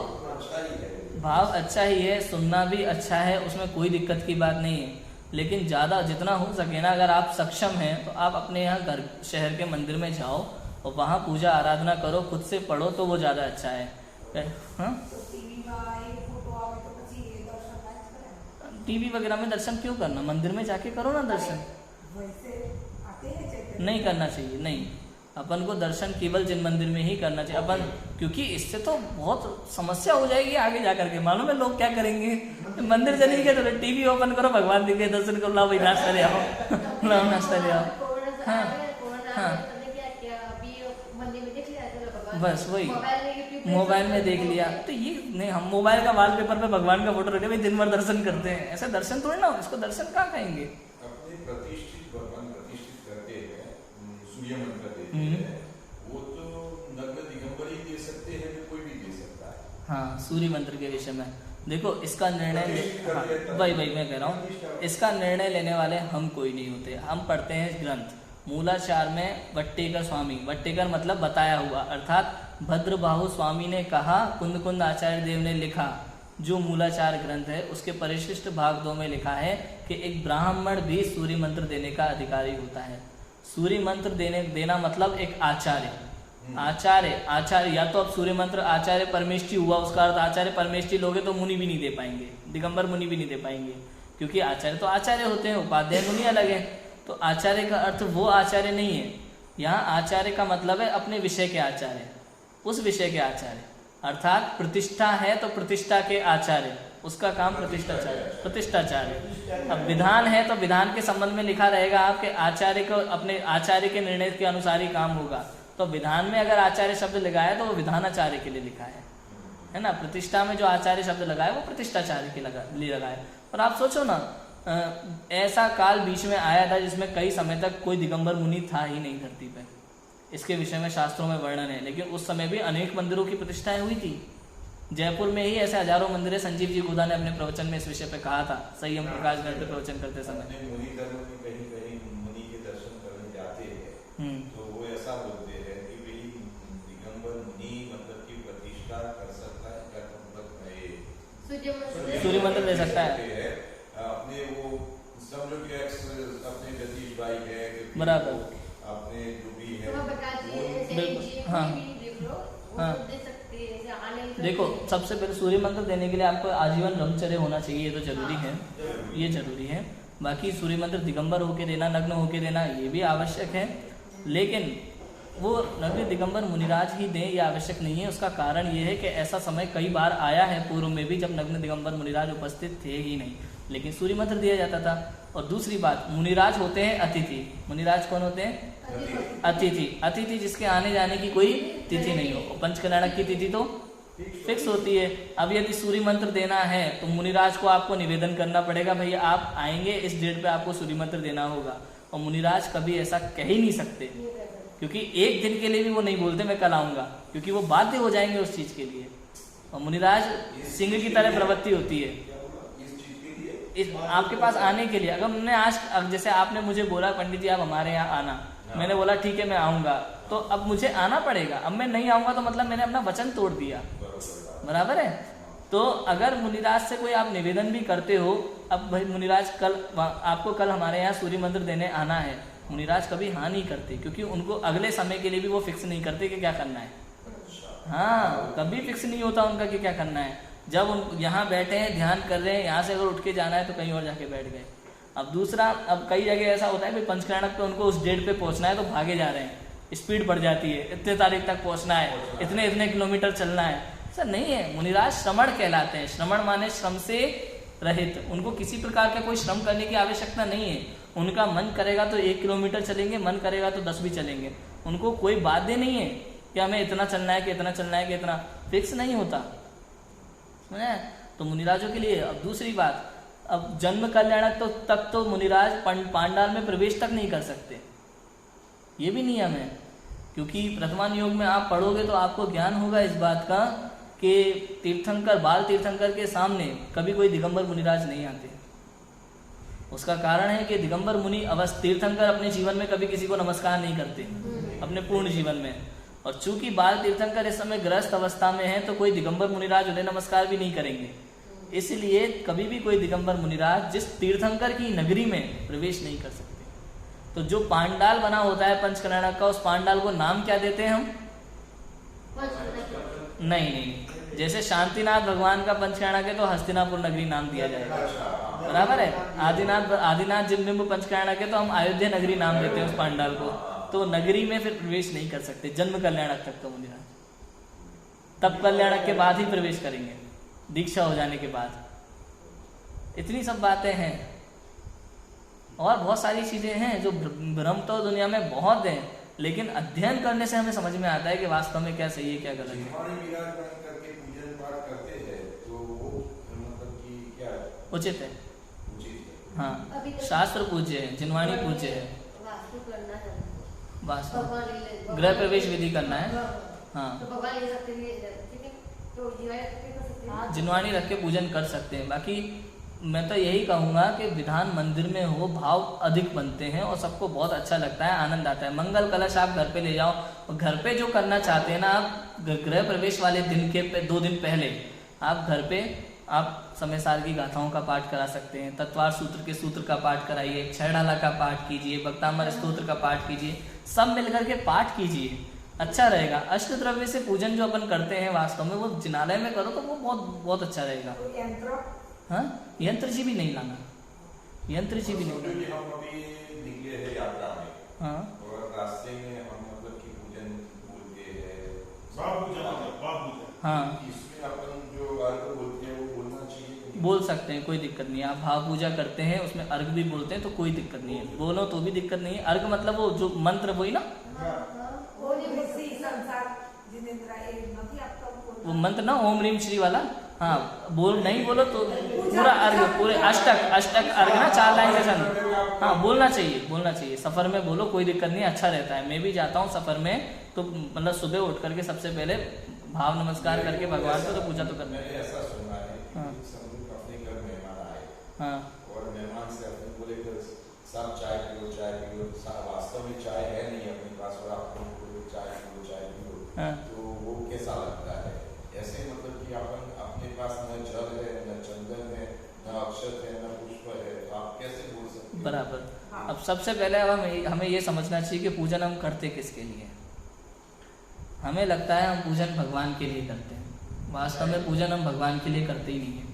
A: भाव अच्छा ही है, सुनना भी अच्छा है, उसमें कोई दिक्कत की बात नहीं है, लेकिन ज़्यादा जितना हो सके ना, अगर आप सक्षम हैं तो आप अपने यहाँ घर शहर के मंदिर में जाओ और वहाँ पूजा आराधना करो, खुद से पढ़ो, तो वो ज़्यादा अच्छा है। हाँ, टीवी वगैरह में दर्शन क्यों करना, मंदिर में जाके करो ना दर्शन। नहीं करना चाहिए, नहीं, अपन को दर्शन केवल जिन मंदिर में ही करना चाहिए अपन, क्योंकि इससे तो बहुत समस्या हो जाएगी आगे जाकर के। मालूम है लोग क्या करेंगे, मंदिर चलेंगे तो टीवी ओपन करो, भगवान जी के दर्शन करो, लाओ भाई नाश्ता ले आओ, लाओ नाश्ता ले आओ। हाँ हाँ, बस वही मोबाइल में देख लिया। तो ये नहीं, हम मोबाइल का वॉलपेपर पे भगवान का फोटो रखे भाई, दिन भर दर्शन करते हैं, ऐसे दर्शन थोड़ी ना, इसको दर्शन कहाँ कहेंगे।
B: अपने प्रतिष्ठित भगवान प्रतिष्ठित करते हैं, सूर्य मंत्र देते हैं, वो तो नग्न दिगंबर ही दे सकते हैं, कोई भी दे सकता है।
A: हाँ, सूर्य मंत्र के विषय में देखो, इसका निर्णय, हाँ वही मैं कह रहा हूँ, इसका निर्णय लेने वाले हम कोई नहीं होते। हम पढ़ते हैं ग्रंथ, मूलाचार में वट्टेकर स्वामी, वट्टेकर मतलब बताया हुआ, अर्थात भद्रबाहु स्वामी ने कहा, कुंद कुंद आचार्य देव ने लिखा, जो मूलाचार ग्रंथ है उसके परिशिष्ट भाग 2 में लिखा है कि एक ब्राह्मण भी सूर्य मंत्र देने का अधिकारी होता है। सूर्य मंत्र देना मतलब एक आचार्य, आचार्य या तो अब सूर्य मंत्र आचार्य परमेष्ठी हुआ, उसका अर्थ आचार्य परमेष्ठी लोगे तो मुनि भी नहीं दे पाएंगे, दिगंबर मुनि भी नहीं दे पाएंगे, क्योंकि आचार्य तो आचार्य होते हैं, उपाध्याय मुनि अलग है। तो आचार्य का अर्थ वो आचार्य नहीं है, यहाँ आचार्य का मतलब है अपने विषय के आचार्य, उस विषय के आचार्य, अर्थात प्रतिष्ठा है तो प्रतिष्ठा के आचार्य, उसका काम प्रतिष्ठाचार्य। अब विधान है तो विधान के संबंध में लिखा रहेगा आपके आचार्य को, अपने आचार्य के निर्णय के अनुसार ही काम होगा। तो विधान में अगर आचार्य शब्द लगा है तो वो विधानाचार्य के लिए लिखा है ना। प्रतिष्ठा में जो आचार्य शब्द लगा है वो प्रतिष्ठाचार्य के लिए लगा है। और आप सोचो ना, ऐसा काल बीच में आया था जिसमें कई समय तक कोई दिगंबर मुनि था ही नहीं धरती पे, इसके विषय में शास्त्रों में वर्णन है। लेकिन उस समय भी अनेक मंदिरों की प्रतिष्ठाएं हुई थी। जयपुर में ही ऐसे हजारों मंदिर है। संजीव जी गुदा ने अपने प्रवचन में इस विषय पे कहा था, संयम प्रकाश गढ़ पे प्रवचन करते समय।
B: मुनि धर्म में कहीं कहीं मुनि के दर्शन करने जाते हैं तो वो ऐसा बोलते हैं कि भाई दिगंबर मुनि मतलब की प्रतिष्ठा कर सकता है, क्या मतलब
A: सूर्य मंत्र दे सकता है।
B: अपने वो सब लोग अपने जतीश भाई है,
A: बराबर,
B: अपने जो भी है,
A: हाँ हाँ। देखो, सबसे पहले सूर्य मंत्र देने के लिए आपको आजीवन ब्रह्मचर्य होना चाहिए, ये तो जरूरी है, ये जरूरी है। बाकी सूर्य मंत्र दिगंबर होके देना, नग्न होके देना, ये भी आवश्यक है, लेकिन वो नग्न दिगंबर मुनिराज ही दें, ये आवश्यक नहीं है। उसका कारण ये है कि ऐसा समय कई बार आया है पूर्व में भी जब नग्न दिगंबर मुनिराज उपस्थित थे ही नहीं, लेकिन सूर्य मंत्र दिया जाता था। और दूसरी बात, मुनिराज होते हैं अतिथि। मुनिराज कौन होते हैं? अतिथि। अतिथि जिसके आने जाने की कोई तिथि नहीं हो। पंचकल्याणक की तिथि तो फिक्स होती है। अब यदि सूर्य मंत्र देना है तो मुनिराज को आपको निवेदन करना पड़ेगा, भैया आप आएंगे इस डेट पे आपको सूर्य मंत्र देना होगा। और मुनिराज कभी ऐसा कह ही नहीं सकते, क्योंकि एक दिन के लिए भी वो नहीं बोलते मैं कल आऊंगा, क्योंकि वो बाध्य हो जाएंगे उस चीज के लिए। और मुनिराज सिंह की तरह प्रवृत्ति होती है इस आपके पास आने के लिए। अगर मैंने आज, जैसे आपने मुझे बोला पंडित जी आप हमारे यहाँ आना, मैंने बोला ठीक है मैं आऊंगा, तो अब मुझे आना पड़ेगा। अब मैं नहीं आऊंगा तो मतलब मैंने अपना वचन तोड़ दिया, बराबर है। तो अगर मुनिराज से कोई आप निवेदन भी करते हो, अब भाई मुनिराज कल आपको कल हमारे यहाँ सूर्य मंत्र देने आना है, मुनिराज कभी हाँ नहीं करते, क्योंकि उनको अगले समय के लिए भी वो फिक्स नहीं करते कि क्या करना है। हाँ, कभी फिक्स नहीं होता उनका कि क्या करना है। जब उन यहाँ बैठे हैं ध्यान कर रहे हैं, यहाँ से अगर उठ के जाना है तो कहीं और जाके बैठ गए। अब दूसरा, अब कई जगह ऐसा होता है भाई पंचकल्याणक पे उनको उस डेट पे पहुँचना है तो भागे जा रहे हैं, स्पीड बढ़ जाती है, इतने तारीख तक पहुँचना है, इतने किलोमीटर चलना है। ऐसा नहीं है। मुनिराज श्रमण कहलाते हैं। श्रमण माने श्रम से रहित, उनको किसी प्रकार का कोई श्रम करने की आवश्यकता नहीं है। उनका मन करेगा तो 1 किलोमीटर चलेंगे, मन करेगा तो 10 भी चलेंगे। उनको कोई बाध्य नहीं है कि हमें इतना चलना है कि इतना चलना है कि इतना, फिक्स नहीं होता है। तो मुनिराजों के लिए। अब दूसरी बात, अब जन्म कल्याणक तो तक तो मुनिराज पांडाल में प्रवेश तक नहीं कर सकते, ये भी नियम है। क्योंकि प्रथमान योग में आप पढ़ोगे तो आपको ज्ञान होगा इस बात का कि तीर्थंकर, बाल तीर्थंकर के सामने कभी कोई दिगंबर मुनिराज नहीं आते। उसका कारण है कि दिगंबर मुनि अवस्था, तीर्थंकर अपने जीवन में कभी किसी को नमस्कार नहीं करते अपने पूर्ण जीवन में। और चूंकि बाल तीर्थंकर इस समय ग्रस्त अवस्था में है तो कोई दिगंबर मुनिराज उन्हें नमस्कार भी नहीं करेंगे, इसलिए कभी भी कोई दिगंबर मुनिराज जिस तीर्थंकर की नगरी में प्रवेश नहीं कर सकते। तो जो पांडाल बना होता है पंचकल्याणक का, उस पांडाल को नाम क्या देते हैं हम? नहीं, जैसे शांतिनाथ भगवान का पंचकल्याणक है तो हस्तिनापुर नगरी नाम दिया जाएगा, बराबर है। आदिनाथ जिम्बिम्ब पंचकल्याणक है तो हम अयोध्या नगरी नाम देते हैं उस पांडाल को। तो नगरी में फिर प्रवेश नहीं कर सकते जन्म कल्याणक तक तो मुनिराज, तब कल्याणक के बाद ही प्रवेश करेंगे, दीक्षा हो जाने के बाद। इतनी सब बातें हैं और बहुत सारी चीजें हैं जो भ्रम तो दुनिया में बहुत हैं, लेकिन अध्ययन करने से हमें समझ में आता है कि वास्तव में क्या सही है क्या गलत है। उचित है, हाँ, शास्त्र पूज्य है, जिनवाणी पूज्य है, वास्तु गृह प्रवेश विधि करना है, हाँ, जिनवाणी रख के पूजन कर सकते हैं। बाकी मैं तो यही कहूँगा कि विधान मंदिर में हो, भाव अधिक बनते हैं और सबको बहुत अच्छा लगता है, आनंद आता है। मंगल कलश आप घर पे ले जाओ और घर पे जो करना चाहते हैं ना, आप गृह प्रवेश वाले दिन के 2 दिन पहले आप घर पे आप समय सार की गाथाओं का पाठ करा सकते हैं, तत्वार सूत्र के सूत्र का पाठ कराइए, क्षयडाला का पाठ कीजिए, भक्तामर स्तोत्र का पाठ कीजिए, सब मिलकर के पाठ कीजिए, अच्छा रहेगा। अष्ट द्रव्य से पूजन जो अपन करते हैं वास्तव में वो जिनालय में करो तो वो बहुत बहुत अच्छा रहेगा। हाँ, यंत्र जी भी नहीं लाना, यंत्र जी भी नहीं लाना।
B: हम अभी निकले हैं यात्रा में,
A: हाँ,
B: और रास्ते में हम मतलब कि पूजन बोलते हैं,
A: हाँ,
B: इसमें अपन जो अर्घ बोलते हैं वो बोलना चाहिए,
A: बोल सकते हैं, कोई दिक्कत नहीं है। आप भाव पूजा करते हैं उसमें अर्घ भी बोलते हैं तो कोई दिक्कत नहीं है, बोलो तो भी दिक्कत नहीं है। अर्घ मतलब वो जो मंत्र वही ना, वो मंत्र ना, ओम रीम श्री वाला, हाँ, बोल नहीं बोलो तो पूरा अर्घ, पूरे अष्टक अर्घ ना 4 लाइन के संग, हाँ, बोलना चाहिए। सफर में बोलो, कोई दिक्कत नहीं, अच्छा रहता है। मैं भी जाता हूँ सफर में तो मतलब सुबह उठ करके सबसे पहले भाव नमस्कार करके भगवान को तो पूजा तो करना है।
B: ऐसा सुना है, हाँ, अपने घर मेहमान आए, हाँ, और मेहमान से अपने बोले सब चाय पियो, वास्तव में चाय है नहीं अपने पास और आप चाय पियो, हाँ, तो वो कैसा लगता है? ऐसे मतलब कि अपन अपने पास न जल है, न चंदन है, न अक्षत है, न पुष्प है, तो आप कैसे बोल सकते हैं? बराबर, हाँ। अब सबसे पहले हमें ये समझना चाहिए कि पूजन हम करते किसके लिए। हमें लगता है हम पूजन भगवान के लिए करते हैं, वास्तव में पूजन हम भगवान के लिए करते ही नहीं है।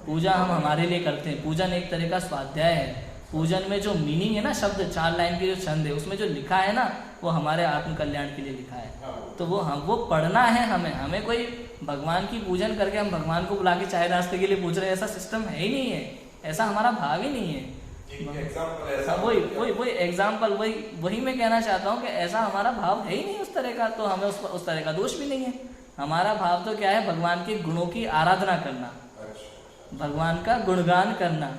B: पूजा हम हमारे लिए करते हैं। पूजन एक तरह का स्वाध्याय है। पूजन में जो मीनिंग है ना, शब्द 4 लाइन की जो छंद है उसमें जो लिखा है ना, वो हमारे आत्म कल्याण के लिए लिखा है। तो वो पढ़ना है हमें कोई भगवान की पूजन करके हम भगवान को बुला के चाय नाश्ते के लिए पूछ रहे हैं, ऐसा सिस्टम है ही नहीं है, ऐसा हमारा भाव ही नहीं है। वही एग्जाम्पल वही मैं कहना चाहता हूँ कि ऐसा हमारा भाव है ही नहीं उस तरह का, तो हमें उस तरह का दोष भी नहीं है। हमारा भाव तो क्या है, भगवान के गुणों की आराधना करना, भगवान का गुणगान करना,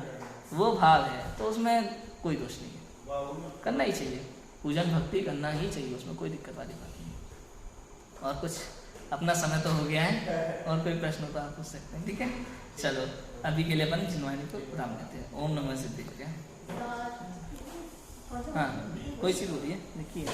B: वो भाव है, तो उसमें कोई दोष नहीं है, करना ही चाहिए। पूजन भक्ति करना ही चाहिए, उसमें कोई दिक्कत वाली बात नहीं है। और कुछ, अपना समय तो हो गया है, और कोई प्रश्न तो आप पूछ सकते हैं, ठीक है। चलो अभी के लिए अपन जिनवाणी को राम कहते हैं। ओम नमः सिद्धेश्वराय। हाँ, कोई सी बोलिए, देखिए।